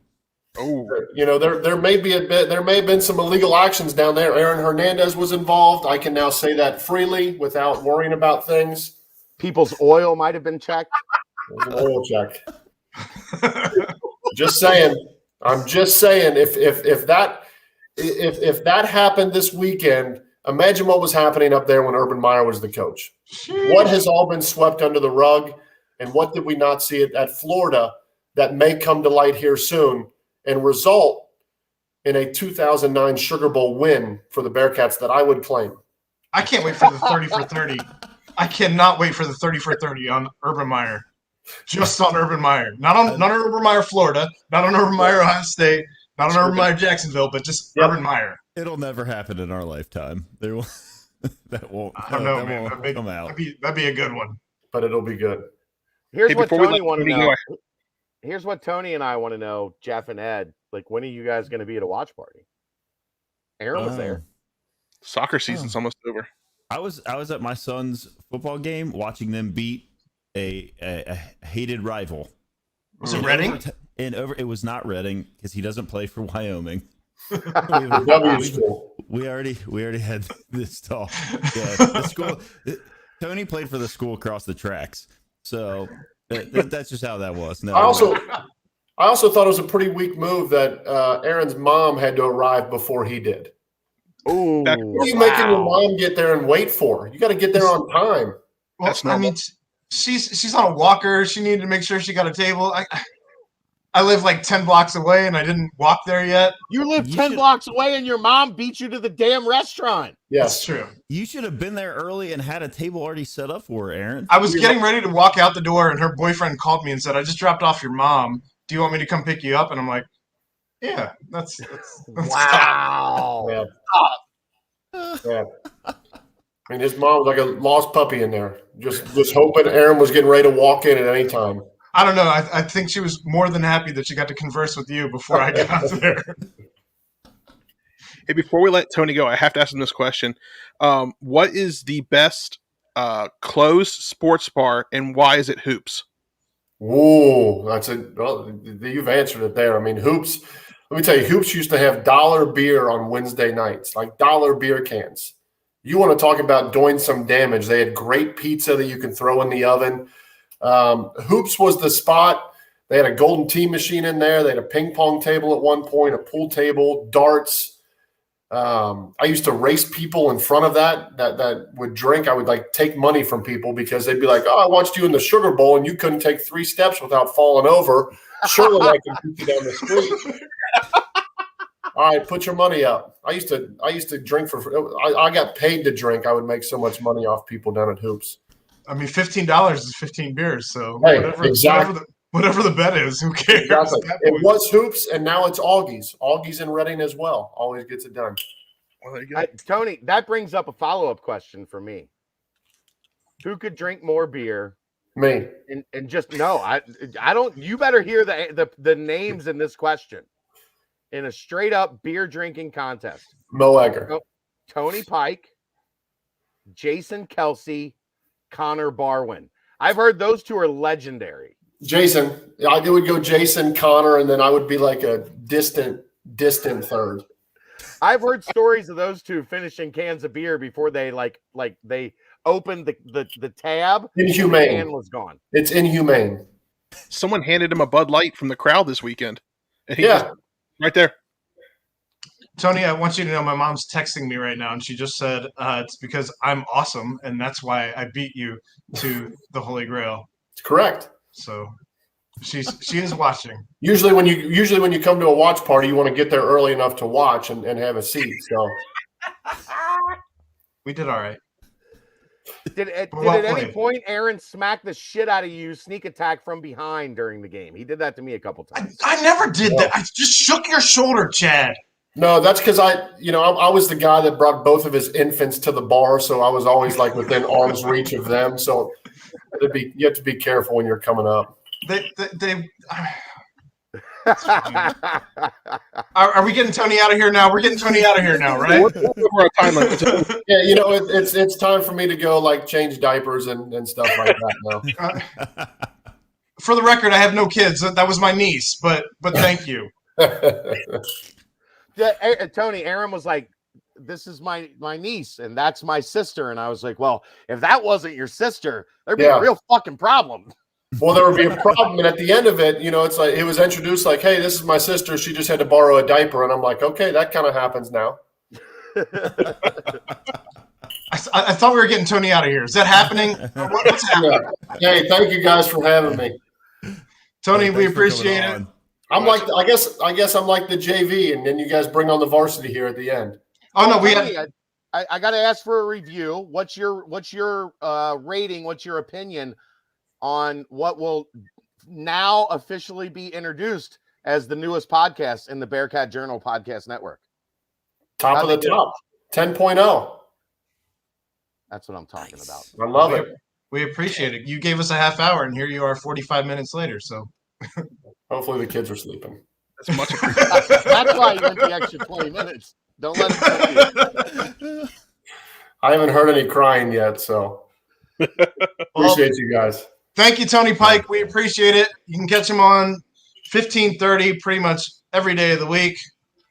You know, there may have been some illegal actions down there. Aaron Hernandez was involved. I can now say that freely without worrying about things. People's oil might have been checked. It was an oil check. Just saying. I'm just saying if that happened this weekend, imagine what was happening up there when Urban Meyer was the coach. What has all been swept under the rug, and what did we not see at Florida that may come to light here soon and result in a 2009 Sugar Bowl win for the Bearcats that I would claim? I can't wait for the 30 for 30. I cannot wait for the 30 for 30 on Urban Meyer. Just on Urban Meyer. Not on Urban Meyer, Florida. Not on Urban Meyer, Ohio State. Not on Urban Meyer, Jacksonville, but just Urban Meyer. It'll never happen in our lifetime. That won't. I don't know, man. Come out. That'd be a good one. But it'll be good. Here's what Tony want to know. Here's what Tony and I want to know, Jeff and Ed. Like, when are you guys going to be at a watch party? Aaron was there. Soccer season's almost over. I was at my son's football game watching them beat a hated rival. Was it Reading? It was not Reading because he doesn't play for Wyoming. we already had this talk. Yeah, the school. Tony played for the school across the tracks, so that's just how that was. No, I also thought it was a pretty weak move that Aaron's mom had to arrive before he did. Oh, what are you making your mom get there and wait for? You got to get there on time. Well, I mean, she's on a walker. She needed to make sure she got a table. I live like 10 blocks away, and I didn't walk there yet. You live 10 blocks away, and your mom beat you to the damn restaurant. Yes, that's true. You should have been there early and had a table already set up for her, Aaron. I was getting ready to walk out the door, and her boyfriend called me and said, "I just dropped off your mom. Do you want me to come pick you up?" And I'm like, "Yeah, that's wow." Yeah. I mean, his mom was like a lost puppy in there, just hoping Aaron was getting ready to walk in at any time. I don't know. I think she was more than happy that she got to converse with you before I got there. Hey, before we let Tony go, I have to ask him this question. What is the best closed sports bar, and why is it Hoops? Ooh, you've answered it there. I mean, Hoops, let me tell you, Hoops used to have $1 beer on Wednesday nights, like $1 beer cans. You want to talk about doing some damage. They had great pizza that you can throw in the oven. Hoops was the spot. They had a golden tea machine in there. They had a ping pong table at one point, a pool table, darts. I used to race people in front of that would drink. I would like take money from people because they'd be like, "Oh, I watched you in the Sugar Bowl and you couldn't take 3 steps without falling over. Surely I can beat you down the street." All right, put your money up. I used to drink I got paid to drink. I would make so much money off people down at Hoops. I mean, $15 is 15 beers, so hey, whatever the bet is, who cares? Exactly. It was Hoops, and now it's Augie's. Augie's in Reading as well. Always gets it done. Well, there you go. Tony, that brings up a follow-up question for me. Who could drink more beer? Me. And just no, I don't. You better hear the names in this question. In a straight-up beer drinking contest, Mo Egger, Tony Pike, Jason Kelsey, Connor Barwin. I've heard those two are legendary. Jason, I would go Jason, Connor, and then I would be like a distant third. I've heard stories of those two finishing cans of beer before they like they opened the tab. Inhumane. And the can was gone. It's inhumane. Someone handed him a Bud Light from the crowd this weekend. And he Yeah. just, right there. Tony, I want you to know my mom's texting me right now, and she just said it's because I'm awesome, and that's why I beat you to the Holy Grail. It's correct. So she is watching. Usually when you come to a watch party, you want to get there early enough to watch and have a seat. So We did all right. Did at Well any played. point Aaron smack the shit out of you, sneak attack from behind during the game? He did that to me a couple times. I never did that. I just shook your shoulder, Chad. no, that's because I was the guy that brought both of his infants to the bar, so I was always like within arm's reach of them. So you have to be careful when you're coming up. Are we getting Tony out of here now? We're getting Tony out of here now, right? We're at time limit. Yeah, it's time for me to go like change diapers and stuff like that now. For the record, I have no kids. That was my niece, but thank you. Tony, Aaron was like, "This is my niece, and that's my sister." And I was like, "Well, if that wasn't your sister, there'd be a real fucking problem." Well, there would be a problem, and at the end of it, it's like it was introduced like, "Hey, this is my sister. She just had to borrow a diaper," and I'm like, "Okay, that kind of happens now." I thought we were getting Tony out of here. Is that happening? What's happening? Hey, thank you guys for having me, Tony. We appreciate it. I'm like, I guess I'm like the JV, and then you guys bring on the varsity here at the end. Oh no, I got to ask for a review. What's your rating? What's your opinion on what will now officially be introduced as the newest podcast in the Bearcat Journal Podcast Network? Top of the top, 10.0. That's what I'm talking about. I love it. We appreciate it. You gave us a half hour, and here you are 45 minutes later. So hopefully the kids are sleeping. That's much appreciated. That's why you went the extra 20 minutes. Don't let them tell you. I haven't heard any crying yet, so appreciate you guys. Thank you, Tony Pike. We appreciate it. You can catch him on 15:30 pretty much every day of the week.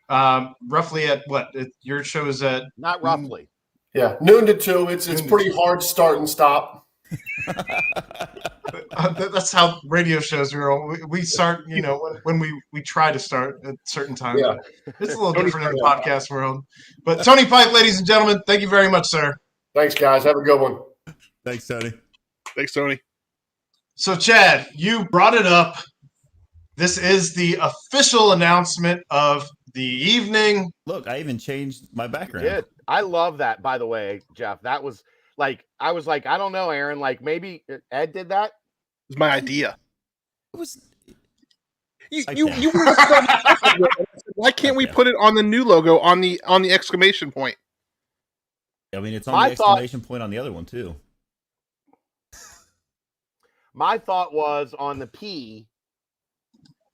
Roughly at what? Your show is at? Not roughly. Yeah, noon to 2. It's pretty hard to start and stop. That's how radio shows are. We start, when we try to start at certain times. Yeah. It's a little different in the podcast world. But Tony Pike, ladies and gentlemen, thank you very much, sir. Thanks, guys. Have a good one. Thanks, Tony. Thanks, Tony. So, Chad, you brought it up. This is the official announcement of the evening. Look, I even changed my background. Did. I love that, by the way, Jeff. That was like, I was like, I don't know, Aaron. Like, maybe Ed did that. It was my idea. It was. You were why can't we put it on the new logo on the exclamation point? I mean, it's on the exclamation point on the other one too. My thought was on the P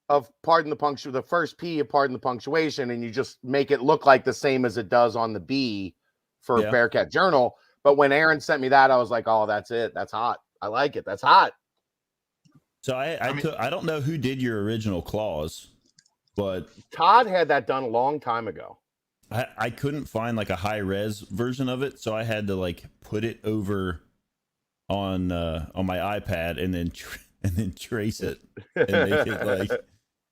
of the first P of pardon the punctuation, and you just make it look like the same as it does on the B for Bearcat Journal. But when Aaron sent me that, I was like, oh, that's it. That's hot. I like it. That's hot. So I don't know who did your original clause, but Todd had that done a long time ago. I couldn't find like a high res version of it, so I had to like put it over on my iPad and then trace it and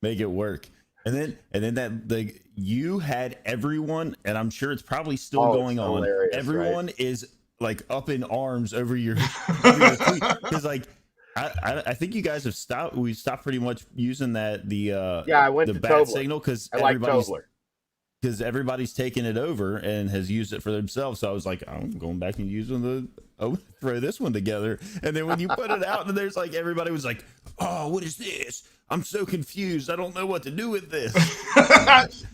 make it work. And then you had everyone, and I'm sure it's probably still going on. Everyone is like up in arms over your tweet because like. I think you guys have stopped. We stopped pretty much using that I went the to bat Tobler. signal because everybody's taken it over and has used it for themselves. So I was like, I'm going back and using throw this one together. And then when you put it out, and there's like everybody was like, oh, what is this? I'm so confused. I don't know what to do with this.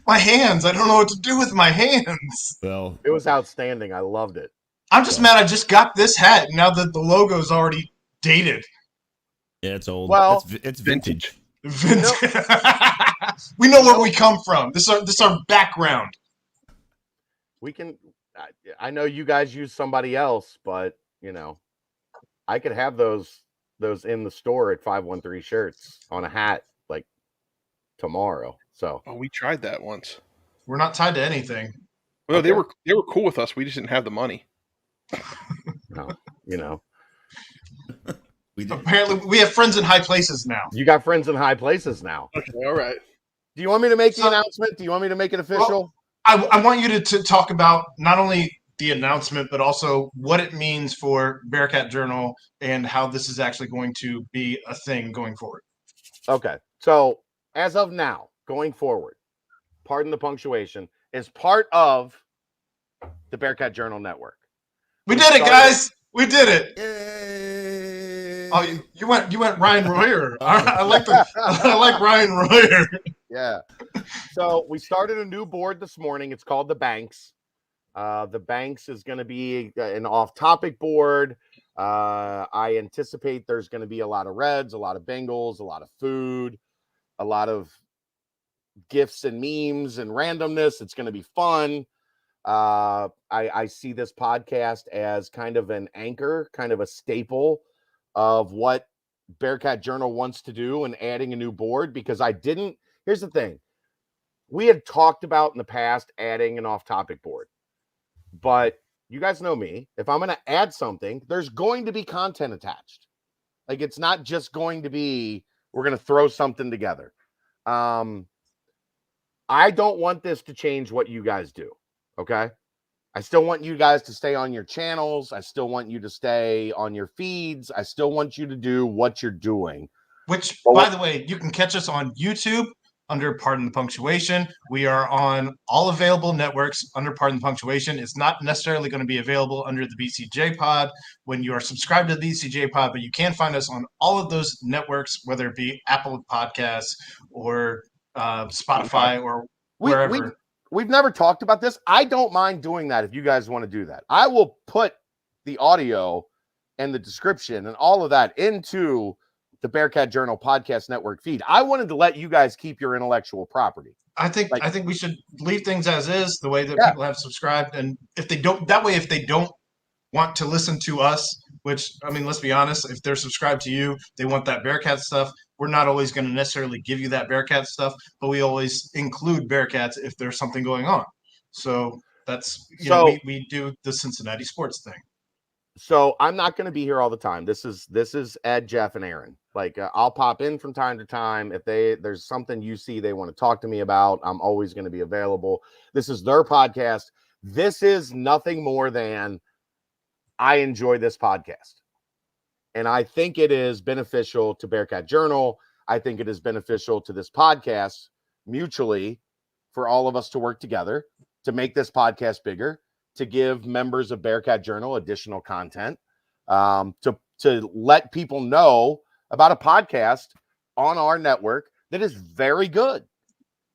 My hands. I don't know what to do with my hands. Well, it was outstanding. I loved it. I'm just mad. I just got this hat now that the logo's already dated. Yeah, it's old. Well, it's vintage. Vintage. We know where we come from. This is our background. We can. I know you guys use somebody else, but I could have those in the store at 513 Shirts on a hat like tomorrow. So we tried that once. We're not tied to anything. Well, they were cool with us. We just didn't have the money. No, you know. Apparently, we have friends in high places now. You got friends in high places now. Okay, all right. Do you want me to make the announcement? Do you want me to make it official? Well, I want you to talk about not only the announcement, but also what it means for Bearcat Journal and how this is actually going to be a thing going forward. Okay. So as of now, going forward, Pardon the Punctuation is part of the Bearcat Journal Network. We did it, guys. We did it. Yay. Oh, you went Ryan Royer. I like Ryan Royer. Yeah. So we started a new board this morning. It's called the Banks. The Banks is going to be an off-topic board. I anticipate there's going to be a lot of Reds, a lot of Bengals, a lot of food, a lot of gifs and memes and randomness. It's going to be fun. I see this podcast as kind of an anchor, kind of a staple of what Bearcat Journal wants to do and adding a new board, because here's the thing. We had talked about in the past adding an off-topic board, but you guys know me. If I'm going to add something, there's going to be content attached. Like, it's not just going to be, we're going to throw something together. I don't want this to change what you guys do. Okay. I still want you guys to stay on your channels. I still want you to stay on your feeds. I still want you to do what you're doing. Which, by the way, you can catch us on YouTube under Pardon the Punctuation. We are on all available networks under Pardon the Punctuation. It's not necessarily going to be available under the BCJ Pod when you are subscribed to the BCJ Pod, but you can find us on all of those networks, whether it be Apple Podcasts or Spotify or wherever. We've never talked about this. I don't mind doing that if you guys want to do that. I will put the audio and the description and all of that into the Bearcat Journal Podcast Network feed. I wanted to let you guys keep your intellectual property. I think we should leave things as is, the way that people have subscribed. And if they don't want to listen to us, which, I mean, let's be honest, if they're subscribed to you, they want that Bearcat stuff. We're not always going to necessarily give you that Bearcat stuff, but we always include Bearcats if there's something going on. So that's, we do the Cincinnati sports thing. So I'm not going to be here all the time. This is Ed, Jeff, and Aaron. Like, I'll pop in from time to time. If there's something you see they want to talk to me about, I'm always going to be available. This is their podcast. This is nothing more than I enjoy this podcast. And I think it is beneficial to Bearcat Journal. I think it is beneficial to this podcast mutually for all of us to work together to make this podcast bigger, to give members of Bearcat Journal additional content, to let people know about a podcast on our network that is very good.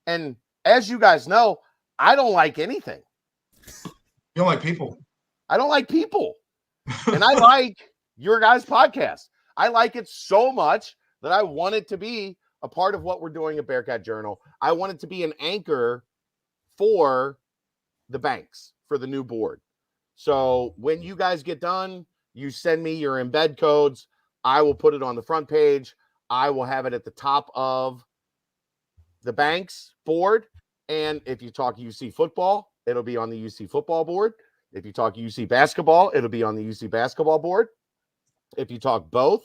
And as you guys know, I don't like anything. You don't like people. I don't like people. And I like your guys' podcast. I like it so much that I want it to be a part of what we're doing at Bearcat Journal. I want it to be an anchor for the Banks, for the new board. So when you guys get done, you send me your embed codes. I will put it on the front page. I will have it at the top of the Banks board. And if you talk UC football, it'll be on the UC football board. If you talk UC basketball, it'll be on the UC basketball board. If you talk both,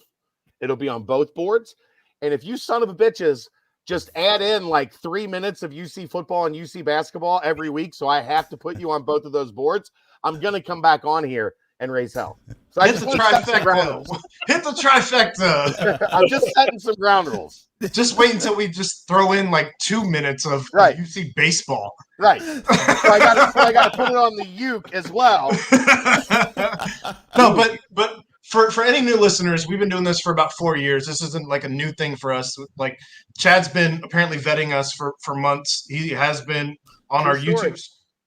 it'll be on both boards. And if you son of a bitches just add in like 3 minutes of UC football and UC basketball every week, so I have to put you on both of those boards, I'm going to come back on here and raise hell. So Hit the trifecta. Hit the trifecta. I'm just setting some ground rules. Just wait until we just throw in like 2 minutes of UC baseball. Right. So I got to put it on the uke as well. No, but for any new listeners, we've been doing this for about 4 years. This isn't like a new thing for us. Like, Chad's been apparently vetting us for months. He has been on our YouTube.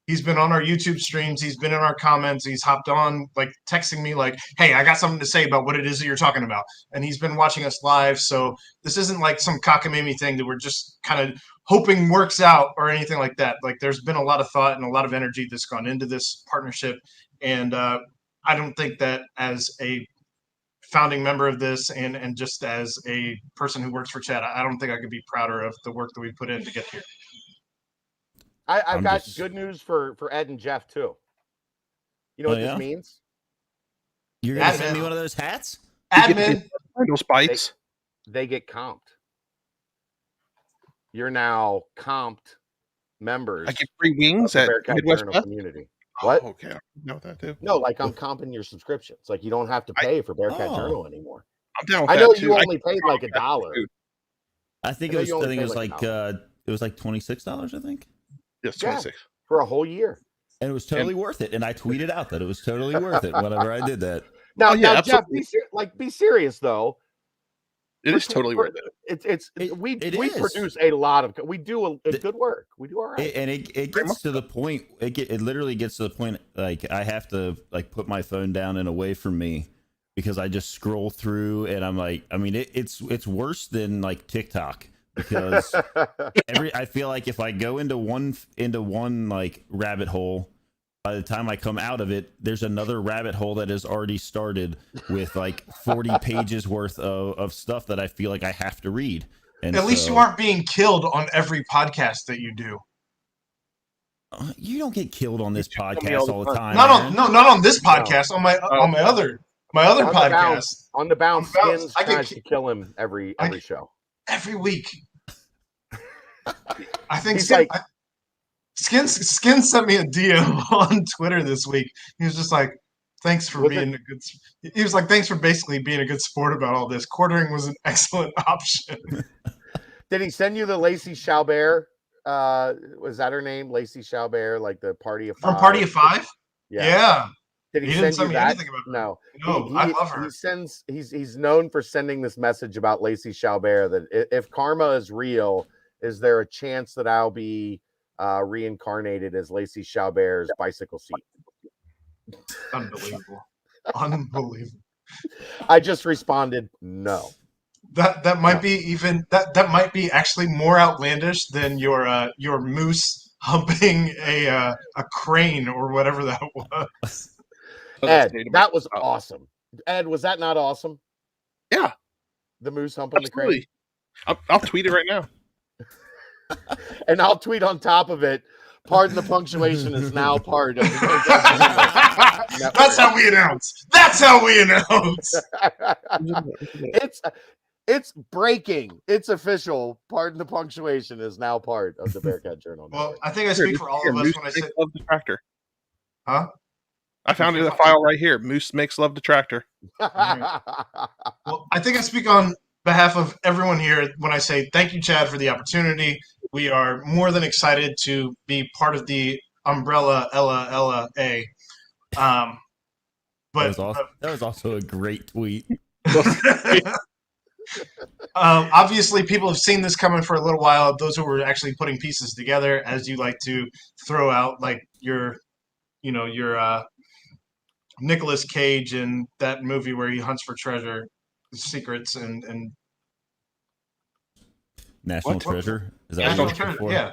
He's been on our YouTube streams. He's been in our comments. He's hopped on, like, texting me like, hey, I got something to say about what it is that you're talking about. And he's been watching us live. So this isn't like some cockamamie thing that we're just kind of hoping works out or anything like that. Like, there's been a lot of thought and a lot of energy that's gone into this partnership. And I don't think that as a founding member of this and just as a person who works for Chad, I don't think I could be prouder of the work that we put in to get here. I've got good news for Ed and Jeff too. You know what this means? You're gonna send me one of those hats? Admin. Those bites. They get comped. You're now comped members. I get free wings at Midwest Journal community. What? Oh, okay, I know that too. No, like I'm comping your subscriptions. Like you don't have to pay for Bearcat Journal anymore. I'm down with I that know too. you only paid like $1. I think it was like $26. I think. Yes, 26 for a whole year. And it was totally worth it. And I tweeted out that it was totally worth it whenever I did that. Now, Jeff, be serious though. It is totally worth it. We produce a lot of. We do a good work. We do all right. And it gets to the point. It literally gets to the point. Like I have to like put my phone down and away from me because I just scroll through and I'm like, I mean, it's worse than like TikTok because I feel like if I go into one like rabbit hole, by the time I come out of it, there's another rabbit hole that has already started with like 40 pages worth of stuff that I feel like I have to read. And at least you aren't being killed on every podcast that you do. You don't get killed on this podcast all the time. Not on this podcast. On my other podcast. On the bounce, Skins tries to kill him every show. Every week. I think Skin sent me a DM on Twitter this week. He was just like, thanks for being a good. He was like, thanks for basically being a good sport about all this. Quartering was an excellent option. Did he send you the Lacey Chalbert? Was that her name? Lacey Chalbert, like the Party of Five? From Party of Five? Yeah. Did he didn't send you me that? About no. I love her. He's known for sending this message about Lacey Chalbert that if karma is real, is there a chance that I'll be reincarnated as Lacey Chalbert's bicycle seat? Unbelievable. I just responded no. That might be even that might be actually more outlandish than your moose humping a crane or whatever that was. Ed, that was awesome. Ed, was that not awesome? Yeah. The moose humping the crane. I'll tweet it right now. And I'll tweet on top of it. Pardon the punctuation is now part of That's how we announce. That's how we announce. It's breaking. It's official. Pardon the punctuation is now part of the Bearcat Journal. Well, I think I speak for all of us when I say love the tractor. Huh? I found it in the file right here. Moose makes love the tractor. Well, I think I speak on behalf of everyone here when I say thank you, Chad, for the opportunity. We are more than excited to be part of the umbrella Ella A. But that was also a great tweet. Obviously, people have seen this coming for a little while. Those who were actually putting pieces together, as you like to throw out, like your Nicolas Cage in that movie where he hunts for treasure, secrets, and National Treasure. Is that National Treasure?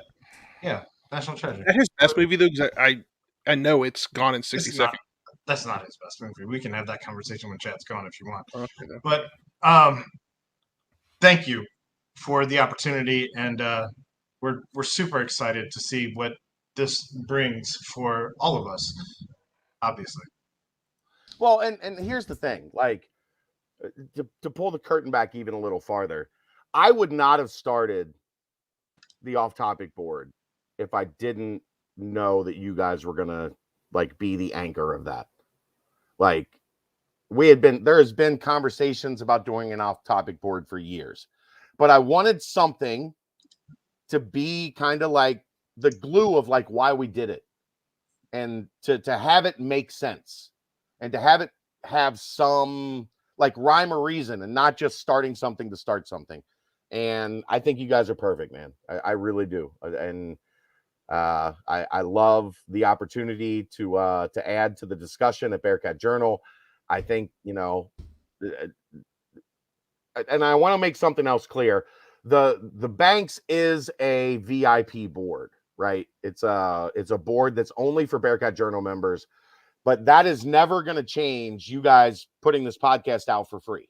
Yeah, National Treasure. That's his best movie though, because I know it's gone in 60 seconds. That's not his best movie. We can have that conversation when Chad's gone if you want. Okay. But thank you for the opportunity, and we're super excited to see what this brings for all of us. Obviously. Well, and here's the thing, like to pull the curtain back even a little farther, I would not have started the off-topic board if I didn't know that you guys were gonna like be the anchor of that. Like there has been conversations about doing an off-topic board for years, but I wanted something to be kind of like the glue of like why we did it, and to have it make sense, and to have it have some like rhyme or reason, and not just starting something to start something. And I think you guys are perfect, man. I really do. And I love the opportunity to add to the discussion at Bearcat Journal. I think, and I want to make something else clear. The Banks is a VIP board, right? It's a board that's only for Bearcat Journal members, but that is never going to change you guys putting this podcast out for free.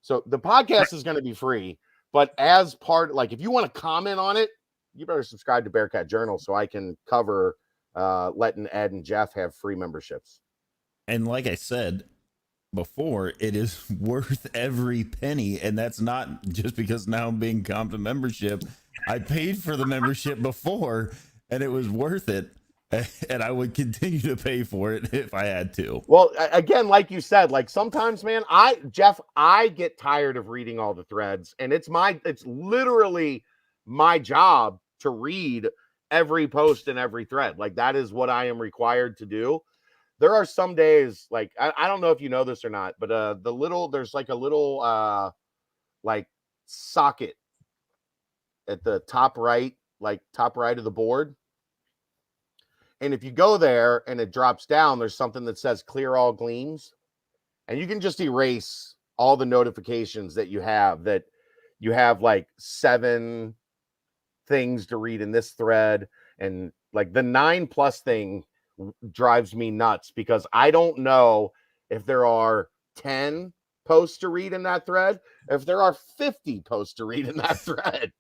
So the podcast is going to be free, but as part, like if you want to comment on it, you better subscribe to Bearcat Journal so I can cover letting Ed and Jeff have free memberships. And like I said before, it is worth every penny, and that's not just because now I'm being comped a membership. I paid for the membership before, and it was worth it, and I would continue to pay for it if I had to. Well, again, like you said, like sometimes, man, I get tired of reading all the threads, and it's literally my job to read every post and every thread. Like that is what I am required to do. There are some days, like I don't know if you know this or not, but there's like a little like socket at the top right of the board. And if you go there and it drops down, there's something that says clear all gleams. And you can just erase all the notifications that you have like 7 things to read in this thread. And like the 9+ thing drives me nuts because I don't know if there are 10 posts to read in that thread, if there are 50 posts to read in that thread.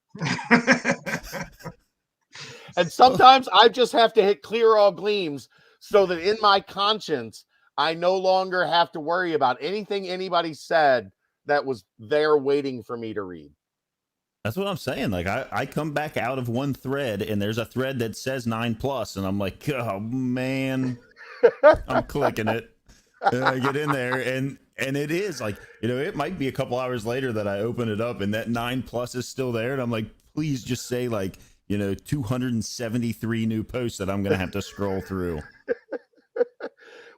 And sometimes I just have to hit clear all gleams so that in my conscience, I no longer have to worry about anything anybody said that was there waiting for me to read. That's what I'm saying. Like I come back out of one thread and there's a thread that says 9+ and I'm like, oh man, I'm clicking it. And I get in there and it is like, it might be a couple hours later that I open it up and that 9+ is still there. And I'm like, please just say like, 273 new posts that I'm going to have to scroll through.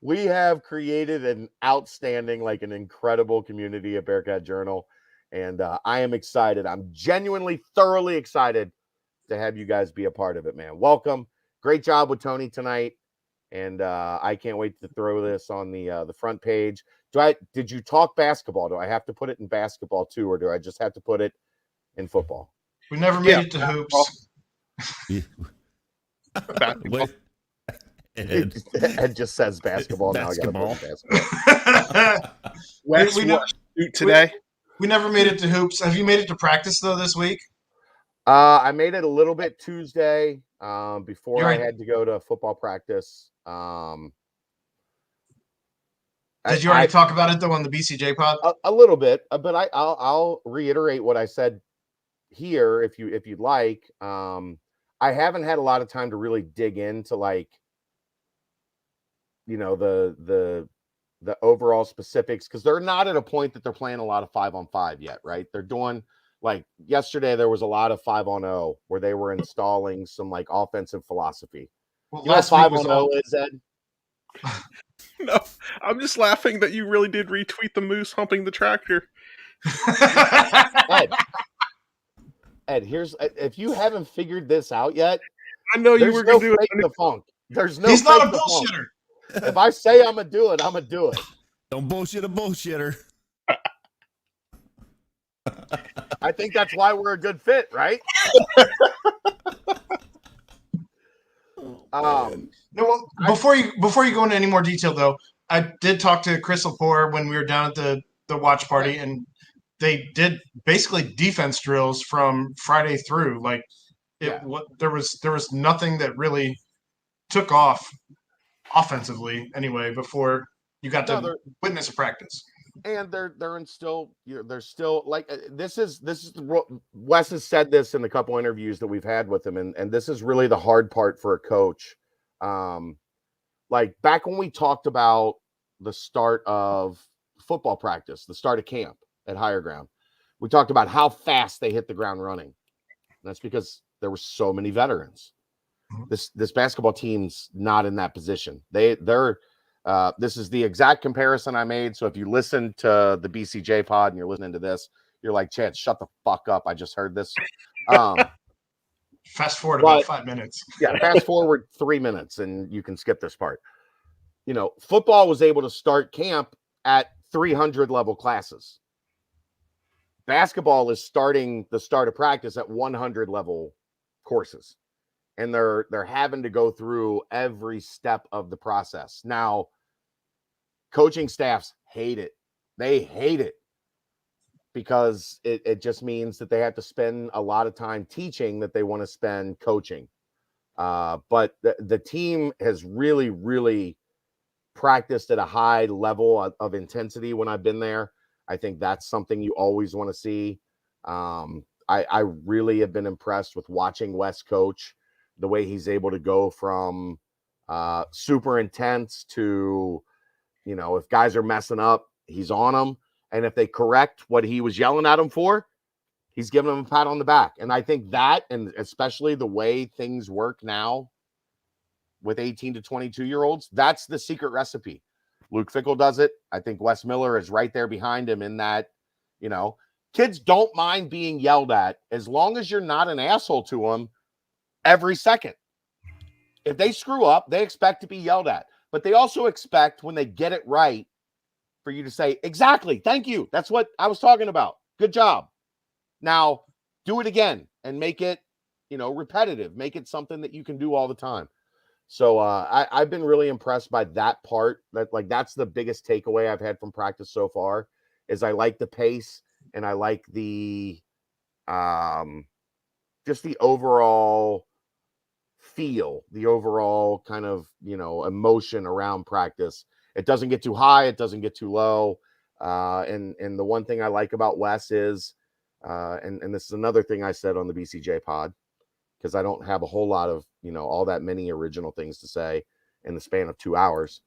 We have created an outstanding, like an incredible community at Bearcat Journal. And I am excited. I'm genuinely, thoroughly excited to have you guys be a part of it, man. Welcome. Great job with Tony tonight. And I can't wait to throw this on the front page. Did you talk basketball? Do I have to put it in basketball too, or do I just have to put it in football? We never made it to hoops. Ed just says basketball. Basketball. Now I got to put in basketball. Today. We never made it to hoops. Have you made it to practice though this week? I made it a little bit Tuesday before I had to go to football practice. Did you already talk about it though on the BCJ pod? A little bit, but I'll reiterate what I said here if you'd like. I haven't had a lot of time to really dig into like the overall specifics because they're not at a point that they're playing a lot of 5-on-5 yet, right? They're doing like yesterday there was a lot of 5-on-0 where they were installing some like offensive philosophy. Well, you know what 5-on-0 is, Ed? No, I'm just laughing that you really did retweet the moose humping the tractor. Ed, if you haven't figured this out yet, I know you were going to do it. The funk. There's no. He's not a bullshitter. If I say I'm gonna do it, I'm gonna do it. Don't bullshit a bullshitter. I think that's why we're a good fit, right? No, well, before you go into any more detail, though, I did talk to Chris Lepore when we were down at the watch party, and they did basically defense drills from Friday through. Like, there was nothing that really took off offensively anyway before you got to witness a practice. And they're still like this is Wes has said this in a couple interviews that we've had with him, and this is really the hard part for a coach. Like back when we talked about the start of football practice, the start of camp at Higher Ground, we talked about how fast they hit the ground running. And that's because there were so many veterans. This basketball team's not in that position. They're this is the exact comparison I made. So if you listen to the BCJ pod and you're listening to this, you're like, Chad, shut the fuck up. I just heard this. Fast forward about 5 minutes. Yeah, fast forward 3 minutes and you can skip this part. Football was able to start camp at 300 level classes. Basketball is starting the start of practice at 100 level courses. And they're having to go through every step of the process. Now, coaching staffs hate it. They hate it because it just means that they have to spend a lot of time teaching that they want to spend coaching. But the team has really, really practiced at a high level of intensity when I've been there. I think that's something you always want to see. I really have been impressed with watching Wes coach, the way he's able to go from super intense to, if guys are messing up, he's on them. And if they correct what he was yelling at them for, he's giving them a pat on the back. And I think that, and especially the way things work now with 18 to 22-year-olds, that's the secret recipe. Luke Fickell does it. I think Wes Miller is right there behind him in that, kids don't mind being yelled at as long as you're not an asshole to them every second. If they screw up, they expect to be yelled at. But they also expect when they get it right for you to say, exactly, thank you. That's what I was talking about. Good job. Now, do it again and make it, repetitive. Make it something that you can do all the time. So I've been really impressed by that part. That's the biggest takeaway I've had from practice so far is I like the pace and I like the just the overall feel, the overall kind of, emotion around practice. It doesn't get too high. It doesn't get too low. And the one thing I like about Wes is, and this is another thing I said on the BCJ pod, because I don't have a whole lot of, all that many original things to say in the span of 2 hours.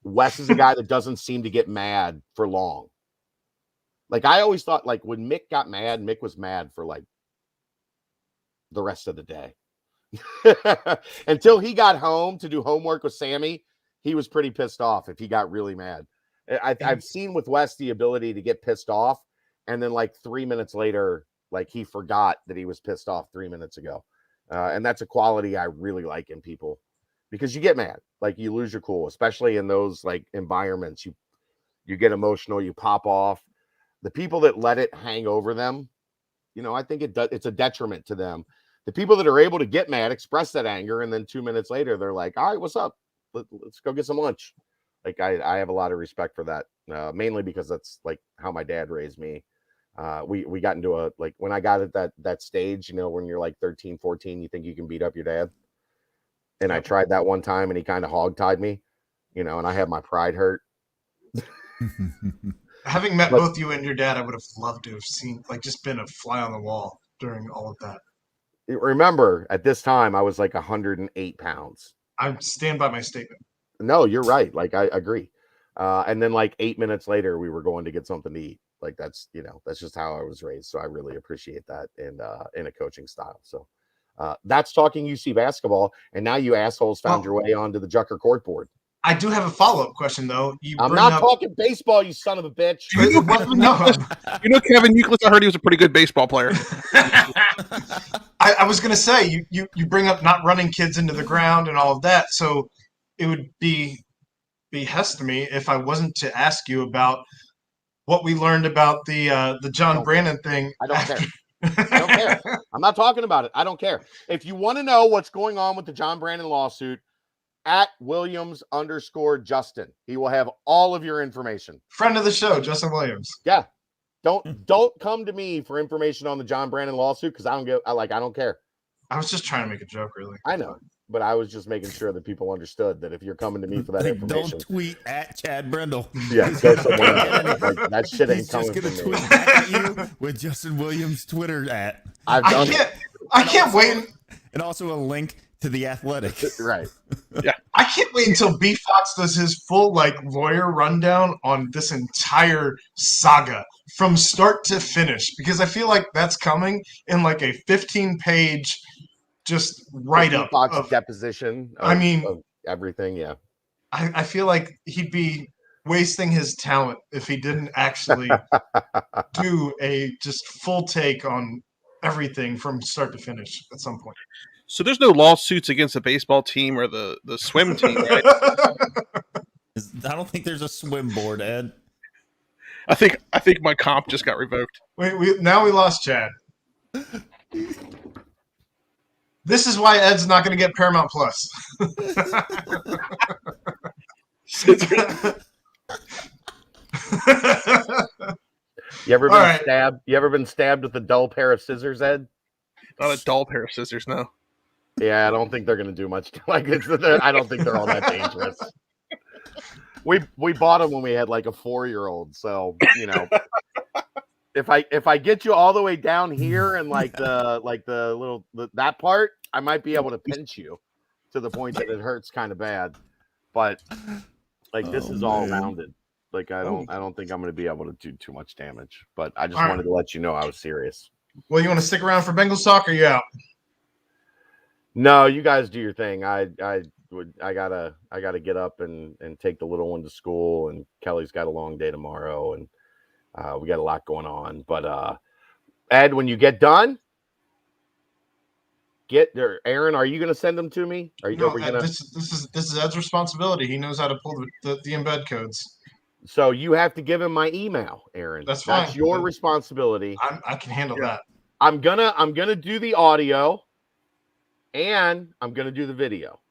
Wes is a guy that doesn't seem to get mad for long. I always thought, when Mick got mad, Mick was mad for the rest of the day. Until he got home to do homework with Sammy, he was pretty pissed off if he got really mad. I've seen with Wes the ability to get pissed off, and then 3 minutes later, he forgot that he was pissed off 3 minutes ago. And that's a quality I really like in people, because you get mad, you lose your cool, especially in those environments. You get emotional, you pop off. The people that let it hang over them, I think it's a detriment to them. The people that are able to get mad, express that anger, and then 2 minutes later, they're like, all right, what's up? Let's go get some lunch. I have a lot of respect for that, mainly because that's how my dad raised me. We got into when I got at that stage, when you're 13, 14, you think you can beat up your dad. And I tried that one time and he kind of hogtied me, and I had my pride hurt. Having met both you and your dad, I would have loved to have seen, just been a fly on the wall during all of that. Remember, at this time, I was 108 pounds. I stand by my statement. No, you're right. I agree. And then 8 minutes later, we were going to get something to eat. That's, that's just how I was raised. So I really appreciate that in a coaching style. So that's talking UC basketball. And now you assholes found your way onto the Jucker court board. I do have a follow-up question, though. I'm not talking baseball, you son of a bitch. Kevin Euclid, I heard he was a pretty good baseball player. I was going to say, you bring up not running kids into the ground and all of that. So it would be behest to me if I wasn't to ask you about what we learned about the John Brandon thing. I don't care. I don't care. I'm not talking about it. I don't care. If you want to know what's going on with the John Brandon lawsuit, at Williams_Justin. He will have all of your information. Friend of the show, Justin Williams. Yeah. Don't come to me for information on the John Brandon lawsuit, because I don't care. I was just trying to make a joke, really. I know. But I was just making sure that people understood that if you're coming to me for that information. Don't tweet at Chad Brindle. Yeah, go somewhere else. That shit ain't coming from me. He's just going to tweet back at you with Justin Williams' Twitter at. I can't wait. And also a link to The Athletic. Right. Yeah. I can't wait until B Fox does his full lawyer rundown on this entire saga from start to finish, because I feel like that's coming in a 15-page just write-up of deposition. Of everything. Yeah. I feel like he'd be wasting his talent if he didn't actually do a just full take on everything from start to finish at some point. So there's no lawsuits against the baseball team or the swim team, right? I don't think there's a swim board, Ed. I think my comp just got revoked. Now we lost Chad. This is why Ed's not going to get Paramount Plus. You ever been stabbed? You ever been stabbed with a dull pair of scissors, Ed? Not a dull pair of scissors, no. Yeah, I don't think they're gonna do much. I don't think they're all that dangerous. We bought them when we had like a 4-year-old, so you know. If I get you all the way down here and like the little that part, I might be able to pinch you to the point that it hurts kind of bad. But like this is all rounded. Like I don't think I'm going to be able to do too much damage. But I just wanted to let you know I was serious. Well, you want to stick around for Bengals talk, or you out? No, you guys do your thing. I gotta get up and take the little one to school, and Kelly's got a long day tomorrow, and we got a lot going on. But Ed, when you get done, get there. Aaron, are you going to send them to me? Are you gonna? This is Ed's responsibility. He knows how to pull the embed codes. So you have to give him my email, Aaron. That's fine. That's your responsibility. I can handle that. I'm gonna do the audio, and I'm gonna do the video.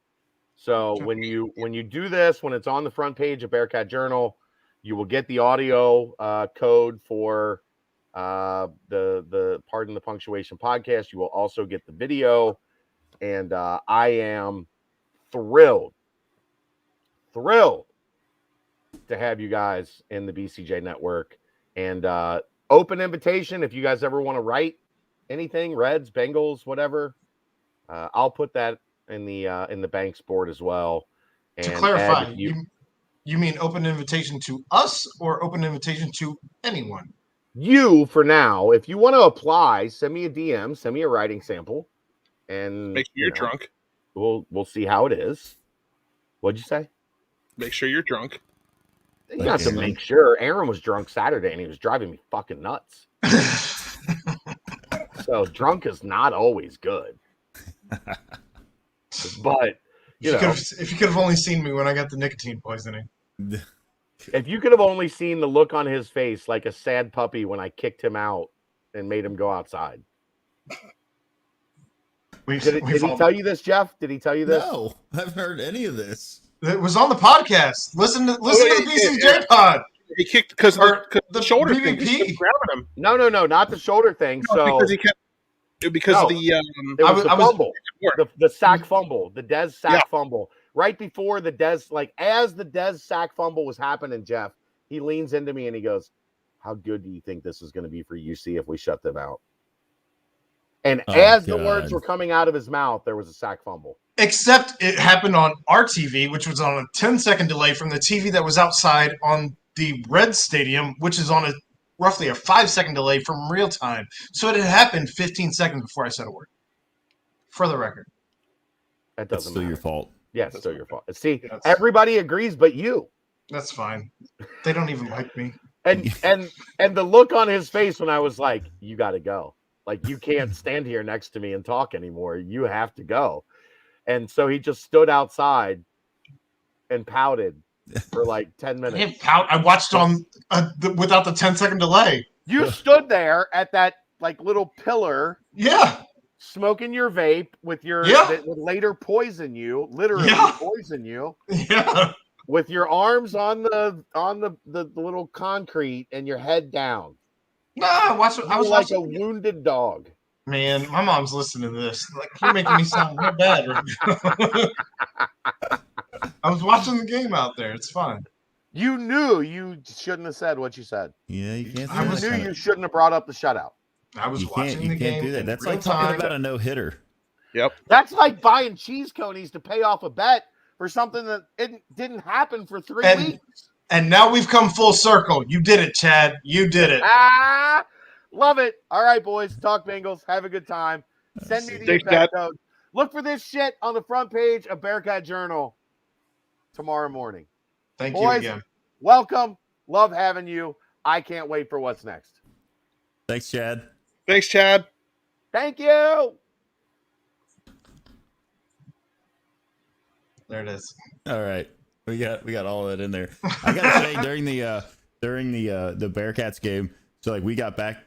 So when you do this, when it's on the front page of Bearcat Journal, you will get the audio code for the Pardon the Punctuation podcast. You will also get the video, and I am thrilled to have you guys in the BCJ network. And open invitation if you guys ever want to write anything, Reds, Bengals, whatever. I'll put that in the Banks board as well. And to clarify, you mean open invitation to us or open invitation to anyone? You for now. If you want to apply, send me a DM, send me a writing sample, and make sure you're drunk. We'll see how it is. What'd you say? Make sure you're drunk. You have to make sure. Aaron was drunk Saturday and he was driving me fucking nuts. So drunk is not always good. But if you could have only seen me when I got the nicotine poisoning. If you could have only seen the look on his face like a sad puppy when I kicked him out and made him go outside. Did he tell you this, Jeff? Did he tell you this? No, I haven't heard any of this. It was on the podcast. Listen to the BCJ pod. He kicked because the shoulder BBP. thing grabbing him. No, not the shoulder thing. Because he kept it was the fumble, the sack fumble, the Dez sack fumble. Right before the Dez, like as the Dez sack fumble was happening, Jeff, he leans into me and he goes, "How good do you think this is going to be for UC if we shut them out?" And the words were coming out of his mouth, there was a sack fumble. Except it happened on our TV, which was on a 10-second delay from the TV that was outside on the Red Stadium, which is on roughly a 5-second delay from real time. So it had happened 15 seconds before I said a word. For the record. That doesn't matter. Your fault. Yeah, it's still your fault. See, everybody agrees but you. That's fine. They don't even like me. And the look on his face when I was like, you got to go. Like, you can't stand here next to me and talk anymore. You have to go. And so he just stood outside and pouted for like 10 minutes. I watched on without the 10-second delay. You stood there at that like little pillar. Yeah. Smoking your vape with that would later poison you, literally poison you. Yeah. With your arms on the little concrete and your head down. No, I was like a wounded dog. Man, my mom's listening to this. Like, you're making me sound real bad. I was watching the game out there. It's fine. You knew you shouldn't have said what you said. Yeah, you can't. You knew you shouldn't have brought up the shutout. I was watching the game. You can't do that. That's like talking about a no-hitter. Yep. That's like buying cheese conies to pay off a bet for something that it didn't happen for 3 weeks. And now we've come full circle. You did it, Chad. You did it. Love it. All right, boys. Talk Bengals. Have a good time. Send me the event code. Look for this shit on the front page of Bearcat Journal tomorrow morning. Thank boys, you again. Welcome. Love having you. I can't wait for what's next. Thanks, Chad. Thanks, Chad. Thank you. There it is. All right. We got all of that in there. I gotta say, during the Bearcats game, so like we got back,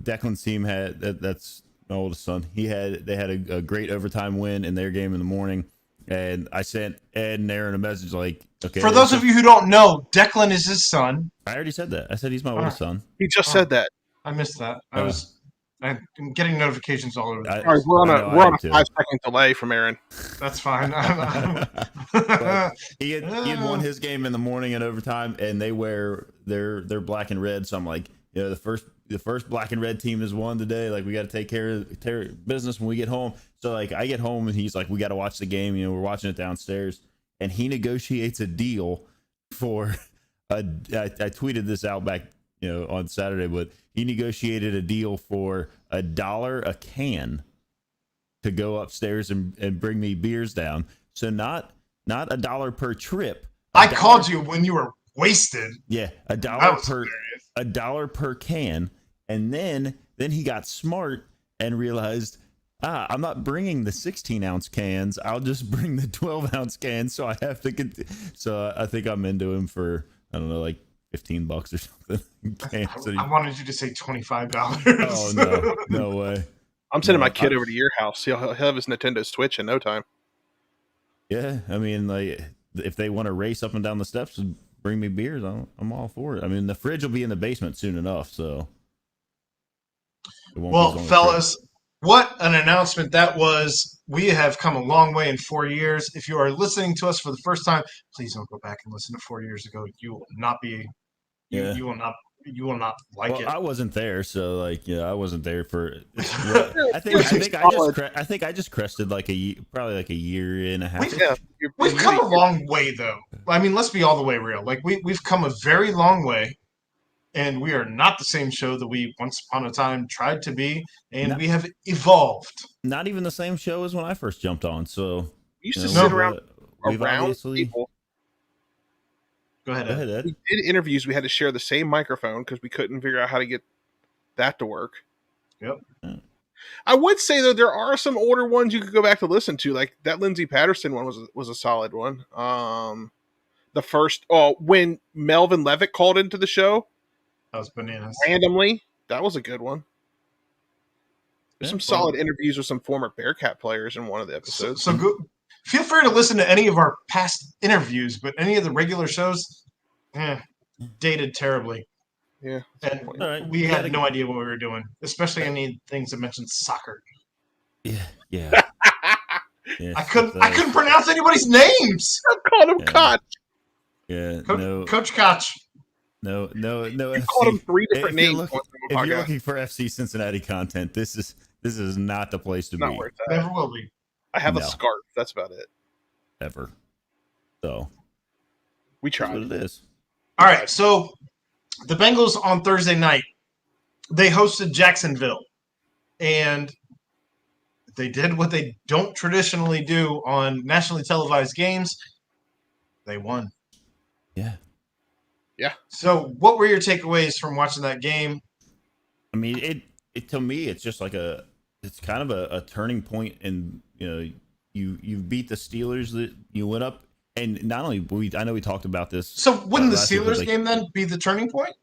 Declan's team had that's my oldest son. They had a great overtime win in their game in the morning. And I sent Ed and Aaron a message like, okay. For those of you who don't know, Declan is his son. I already said that. I said he's my oldest son. He just said that. I missed that. I'm getting notifications all over. All right, we're on a 5-second delay from Aaron. That's fine. He had won his game in the morning in overtime, and they wear their black and red. So I'm like, the first black and red team has won today. Like, we got to take care of business when we get home. So like, I get home and he's like, we got to watch the game. We're watching it downstairs, and he negotiates a deal for I tweeted this out back on Saturday, but he negotiated a deal for $1 a can to go upstairs and bring me beers down. So not $1 per trip. I called you when you were wasted. Yeah, $1 per can, and then he got smart and realized, I'm not bringing the 16-ounce cans. I'll just bring the 12-ounce cans. So I have to so I think I'm into him for, I don't know, like $15 or something. I wanted you to say $25. Oh no way! I'm sending my kid over to your house. He'll have his Nintendo Switch in no time. Yeah, I mean, like, if they want to race up and down the steps and bring me beers, I'm all for it. I mean, the fridge will be in the basement soon enough, so. Well, fellas, what an announcement that was. We have come a long way in 4 years. If you are listening to us for the first time, please don't go back and listen to 4 years ago. You will not be. You will not like it. I wasn't there, so like, I wasn't there for. I think I just crested probably like a year and a half. We've come a long way, though. I mean, let's be all the way real. Like, we've come a very long way, and we are not the same show that we once upon a time tried to be, and we have evolved. Not even the same show as when I first jumped on. So we used to sit around people. Go ahead, Ed. We did interviews. We had to share the same microphone because we couldn't figure out how to get that to work. Yep. I would say, though, there are some older ones you could go back to listen to. Like that Lindsey Patterson one was a solid one. The first, when Melvin Levitt called into the show. That was bananas. Randomly. That was a good one. There's some solid interviews with some former Bearcat players in one of the episodes. So good. Feel free to listen to any of our past interviews, but any of the regular shows, dated terribly. Yeah. And we had no idea what we were doing, especially any things that mentioned soccer. Yeah. I couldn't pronounce anybody's names. I called him Koch. Yeah. Coach Koch. No. You called him 3 different names. If you're looking for FC Cincinnati content, this is not the place to be. Never will be. I have a scarf. That's about it. Ever. So we tried. That's what it is. All right. So the Bengals on Thursday night, they hosted Jacksonville, and they did what they don't traditionally do on nationally televised games. They won. Yeah. Yeah. So what were your takeaways from watching that game? I mean, it to me, it's just like it's kind of a turning point, and you beat the Steelers. That you went up, and not only I know we talked about this. So wouldn't the Steelers game then be the turning point?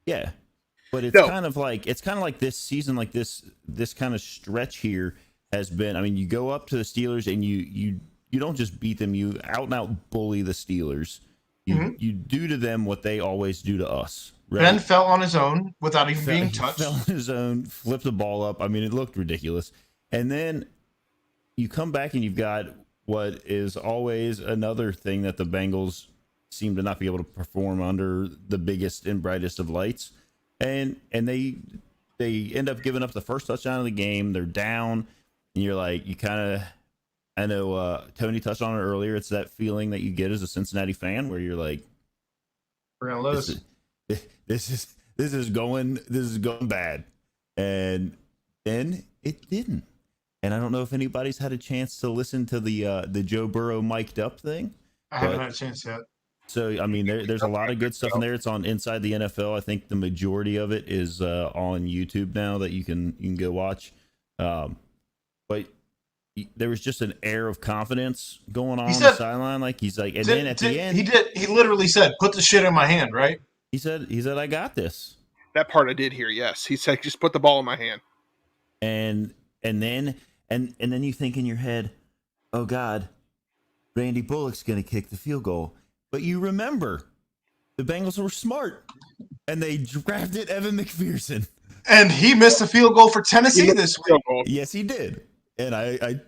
Yeah, but it's kind of like this season, like this kind of stretch here has been. I mean, you go up to the Steelers and you don't just beat them, you out and out bully the Steelers. You do to them what they always do to us. Right? Ben fell on his own without even being touched. Fell on his own, flipped the ball up. I mean, it looked ridiculous. And then you come back and you've got what is always another thing that the Bengals seem to not be able to perform under the biggest and brightest of lights. And they end up giving up the first touchdown of the game. They're down, and you're like, you kind of, I know Tony touched on it earlier. It's that feeling that you get as a Cincinnati fan where you're like, we're gonna lose. This is going bad. And then it didn't. And I don't know if anybody's had a chance to listen to the Joe Burrow mic'd up thing. I haven't had a chance yet. So, I mean, there's a lot of good stuff in there. It's on Inside the NFL. I think the majority of it is on YouTube now that you can go watch. But there was just an air of confidence going on the sideline. Like, he's like, and then at the end, he literally said, "Put the shit in my hand," right? He said, I got this. That part I did hear. Yes. He said, just put the ball in my hand. And then you think in your head, oh God, Randy Bullock's going to kick the field goal. But you remember, the Bengals were smart, and they drafted Evan McPherson. And he missed a field goal for Tennessee this week. Yes, he did. And I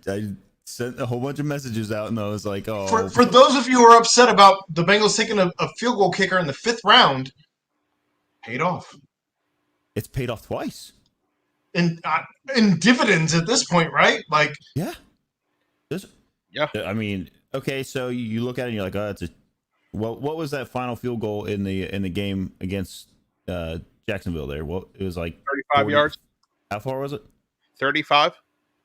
sent a whole bunch of messages out, and I was like, oh. For those of you who are upset about the Bengals taking a field goal kicker in the 5th round, paid off. It's paid off twice. In dividends at this point, right? Like, yeah. Yeah. I mean, okay, so you look at it and you're like, oh, what was that final field goal in the game against Jacksonville there? Well, it was like 35 yards. How far was it? 35.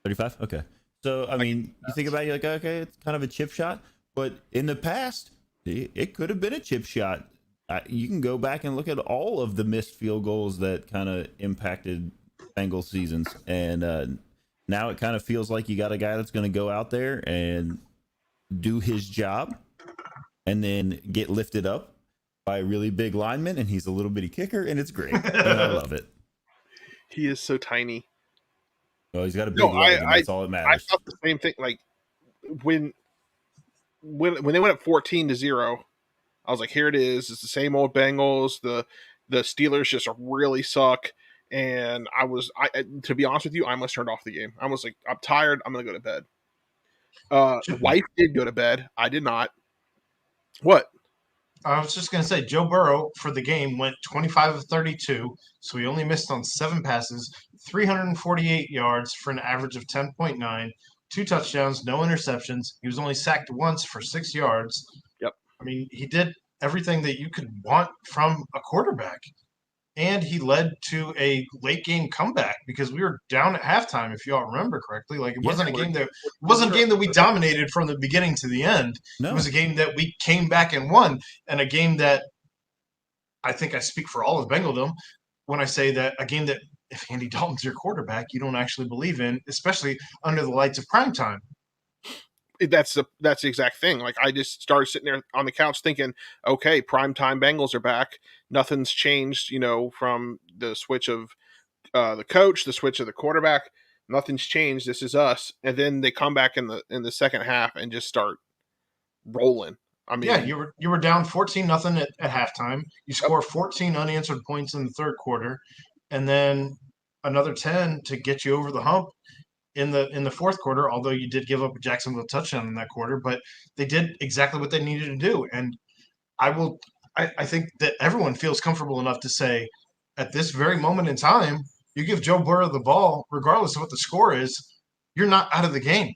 35? Okay. So, I mean, you think about it, you're like, okay, it's kind of a chip shot. But in the past, it could have been a chip shot. You can go back and look at all of the missed field goals that kind of impacted Bengals seasons. And now it kind of feels like you got a guy that's going to go out there and do his job and then get lifted up by a really big lineman, and he's a little bitty kicker, and it's great. And I love it. He is so tiny. Well, he's got a big leg, and that's all that matters. I thought the same thing. Like when they went up 14-0, I was like, "Here it is. It's the same old Bengals. The Steelers just really suck." And to be honest with you, I almost turned off the game. I was like, "I'm tired. I'm gonna go to bed." Wife did go to bed. I did not. What? I was just going to say, Joe Burrow for the game went 25 of 32, so he only missed on 7 passes, 348 yards for an average of 10.9, 2 touchdowns, no interceptions. He was only sacked once for 6 yards. Yep. I mean, he did everything that you could want from a quarterback. And he led to a late game comeback because we were down at halftime, if you all remember correctly. Like it wasn't a game that we dominated from the beginning to the end. No. It was a game that we came back and won, and a game that I think I speak for all of Bengaldom when I say that a game that if Andy Dalton's your quarterback, you don't actually believe in, especially under the lights of primetime. That's the exact thing. Like I just started sitting there on the couch thinking, okay, primetime Bengals are back. Nothing's changed, from the switch of the coach, the switch of the quarterback. Nothing's changed. This is us. And then they come back in the second half and just start rolling. I mean, yeah, you were down 14-0 at halftime. You score 14 unanswered points in the third quarter, and then another 10 to get you over the hump in the fourth quarter, although you did give up a Jacksonville touchdown in that quarter, but they did exactly what they needed to do. And I think that everyone feels comfortable enough to say at this very moment in time, you give Joe Burrow the ball, regardless of what the score is, you're not out of the game.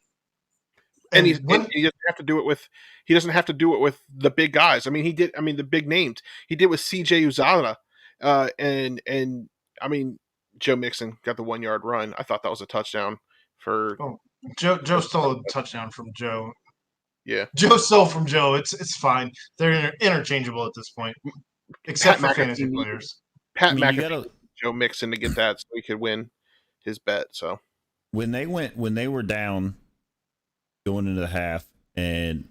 And he doesn't have to do it with the big guys. I mean, the big names. He did with CJ Uzomah. And I mean, Joe Mixon got the 1-yard run. I thought that was a touchdown. Joe stole a touchdown from Joe. Yeah, Joe stole from Joe. It's fine. They're interchangeable at this point, except for fantasy players. Pat McAfee, Joe Mixon to get that so he could win his bet. So when they were down going into the half, and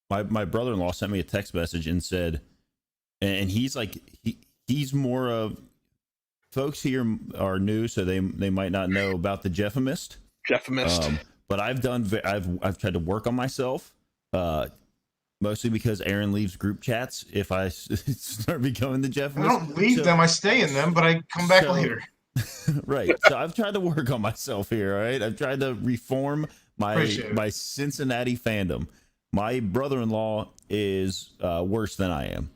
my brother-in-law sent me a text message and said, and he's like he's more of. Folks here are new, so they might not know about the Jeffamist. But I've tried to work on myself, mostly because Aaron leaves group chats if I start becoming the Jeffamist. I don't leave them; I stay in them, but I come back later. Right. So I've tried to work on myself here. All right. I've tried to reform my Cincinnati fandom. My brother-in-law is worse than I am,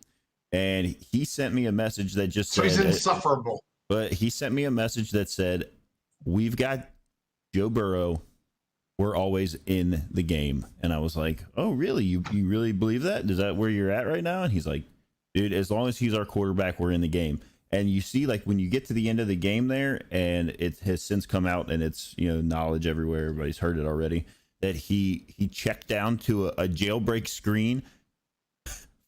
and he sent me a message that just said, he's insufferable. But he sent me a message that said, "We've got Joe Burrow. We're always in the game." And I was like, "Oh, really? You really believe that? Is that where you're at right now?" And he's like, "Dude, as long as he's our quarterback, we're in the game." And you see, like, when you get to the end of the game there, and it has since come out, and it's knowledge everywhere. Everybody's heard it already. That he checked down to a jailbreak screen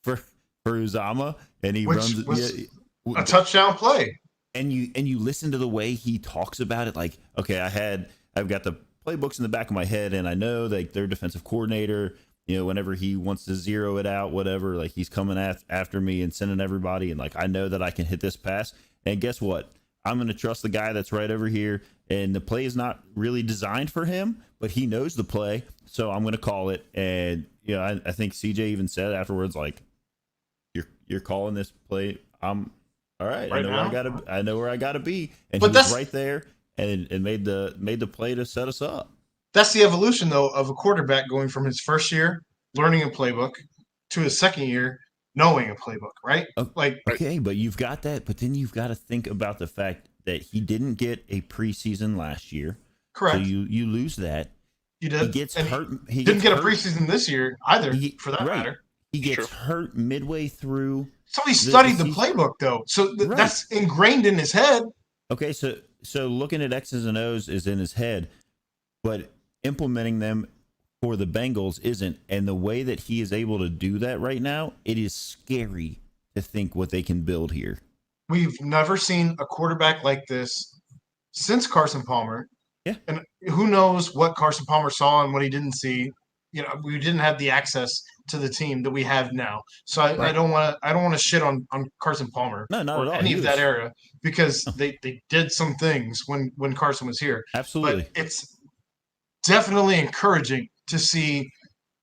for Uzomah, and he runs a touchdown play. And you listen to the way he talks about it, like, okay, I've got the playbooks in the back of my head, and I know like their defensive coordinator, whenever he wants to zero it out, whatever, like he's coming after me and sending everybody, and like I know that I can hit this pass. And guess what? I'm going to trust the guy that's right over here, and the play is not really designed for him, but he knows the play, so I'm going to call it. And I think CJ even said afterwards, like, "You're calling this play. I'm all right. I know where I gotta be." And he was right there and made the play to set us up. That's the evolution, though, of a quarterback going from his first year learning a playbook to his second year knowing a playbook, right? Okay, but you've got that. But then you've got to think about the fact that he didn't get a preseason last year. Correct. So you lose that. You did. He gets hurt. He didn't get a preseason this year either, for that matter. He gets hurt midway through. So he studied the playbook, though. So that's ingrained in his head. Okay, so looking at X's and O's is in his head, but implementing them for the Bengals isn't. And the way that he is able to do that right now, it is scary to think what they can build here. We've never seen a quarterback like this since Carson Palmer. Yeah. And who knows what Carson Palmer saw and what he didn't see. We didn't have the access to the team that we have now. So I don't want to shit on Carson Palmer or at all. Any of that era, because they did some things when Carson was here. Absolutely. But it's definitely encouraging to see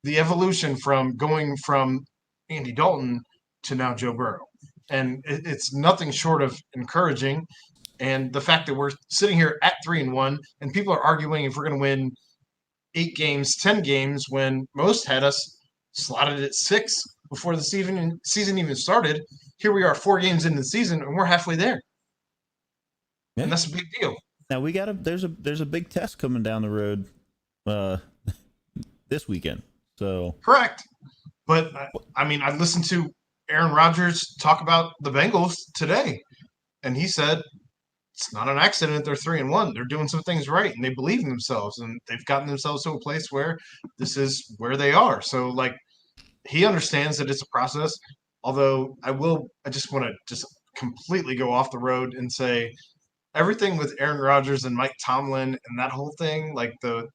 the evolution from going from Andy Dalton to now Joe Burrow. And it's nothing short of encouraging. And the fact that we're sitting here at 3-1 and people are arguing if we're going to win 8 games, 10 games, when most had us slotted at 6 before the season even started. Here we are 4 games into the season and we're halfway there. Yeah. And that's a big deal. Now there's a big test coming down the road this weekend. So correct. But I listened to Aaron Rodgers talk about the Bengals today, and he said it's not an accident they're 3-1. They're doing some things right, and they believe in themselves, and they've gotten themselves to a place where this is where they are. So, he understands that it's a process. Although I just want to just completely go off the road and say everything with Aaron Rodgers and Mike Tomlin and that whole thing, like the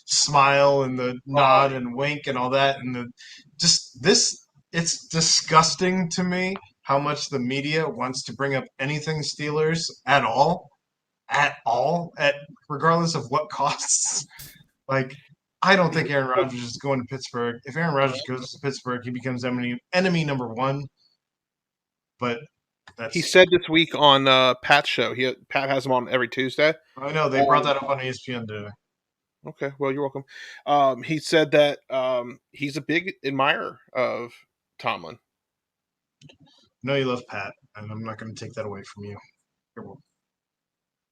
smile and the nod and wink and all that, and it's disgusting to me how much the media wants to bring up anything Steelers at all, regardless of what costs. I don't think Aaron Rodgers is going to Pittsburgh. If Aaron Rodgers goes to Pittsburgh, he becomes enemy number 1. But he said this week on Pat's show. Pat has him on every Tuesday. I know they brought that up on ESPN today. Okay, well, you're welcome. He said that he's a big admirer of Tomlin. No, you love Pat, and I'm not going to take that away from you. You're welcome.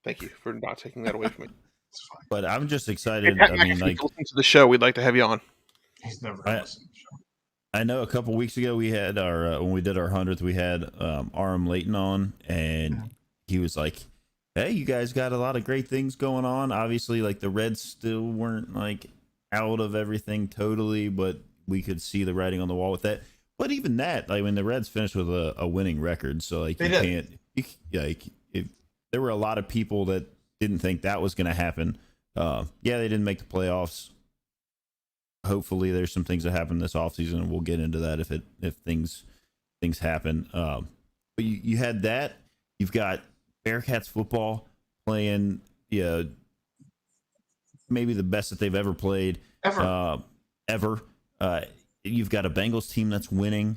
Thank you for not taking that away from me. It's fine. But I'm just excited. Hey, Pat, listen to the show. We'd like to have you on. He's never going to listen to the show. I know a couple weeks ago we had our when we did our 100th, we had Aram Layton on, and he was like, "Hey, you guys got a lot of great things going on. Obviously, the Reds still weren't out of everything totally, but we could see the writing on the wall with that. But even that, the Reds finished with a winning record, so there were a lot of people that didn't think that was going to happen. They didn't make the playoffs. Hopefully there's some things that happen this offseason, and we'll get into that if things happen. But you had that. You've got Bearcats football playing, maybe the best that they've ever played. Ever. You've got a Bengals team that's winning.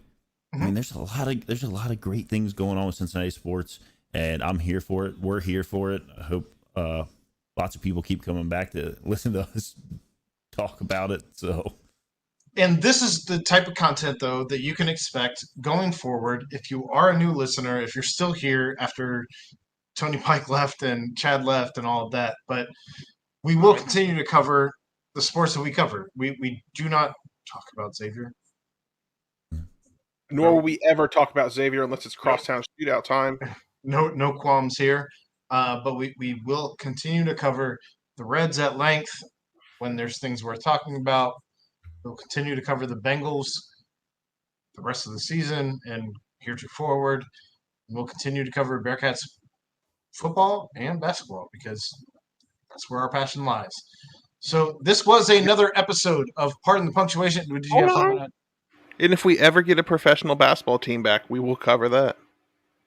Mm-hmm. There's a lot of great things going on with Cincinnati sports, and I'm here for it. We're here for it. I hope lots of people keep coming back to listen to us talk about it. So, and this is the type of content, though, that you can expect going forward. If you are a new listener, if you're still here after Tony Pike left and Chad left and all of that, but we will continue to cover the sports that we cover. We do not talk about Xavier. Nor will we ever talk about Xavier unless it's crosstown shootout time. No qualms here. But we will continue to cover the Reds at length when there's things worth talking about. We'll continue to cover the Bengals the rest of the season and heretofore. We'll continue to cover Bearcats football and basketball because that's where our passion lies. So this was another episode of Pardon the Punctuation. Did you have something? And if we ever get a professional basketball team back, we will cover that.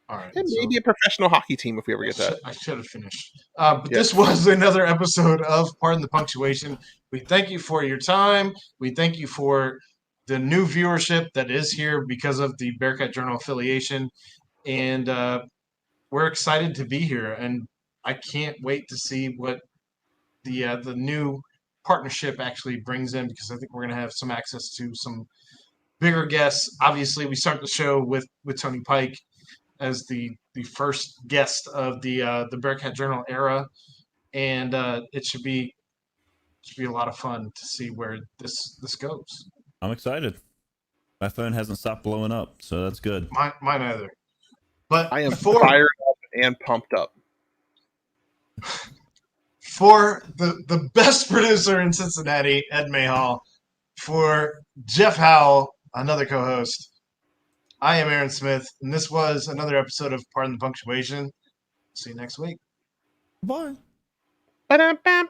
All right. And maybe a professional hockey team if we ever get that. I should have finished. But This was another episode of Pardon the Punctuation. We thank you for your time. We thank you for the new viewership that is here because of the Bearcat Journal affiliation. And we're excited to be here. And I can't wait to see what the new partnership actually brings in, because I think we're going to have some access to some bigger guests. Obviously, we start the show with Tony Pike as the first guest of the Bearcat Journal era, and it should be a lot of fun to see where this goes. I'm excited. My phone hasn't stopped blowing up, so that's good. Mine either. But I am fired up and pumped up. For the best producer in Cincinnati, Ed Mayhall, for Jeff Howell, another co-host, I am Aaron Smith, and this was another episode of Pardon the Punctuation. See you next week. Bye. Ba-dum-bum.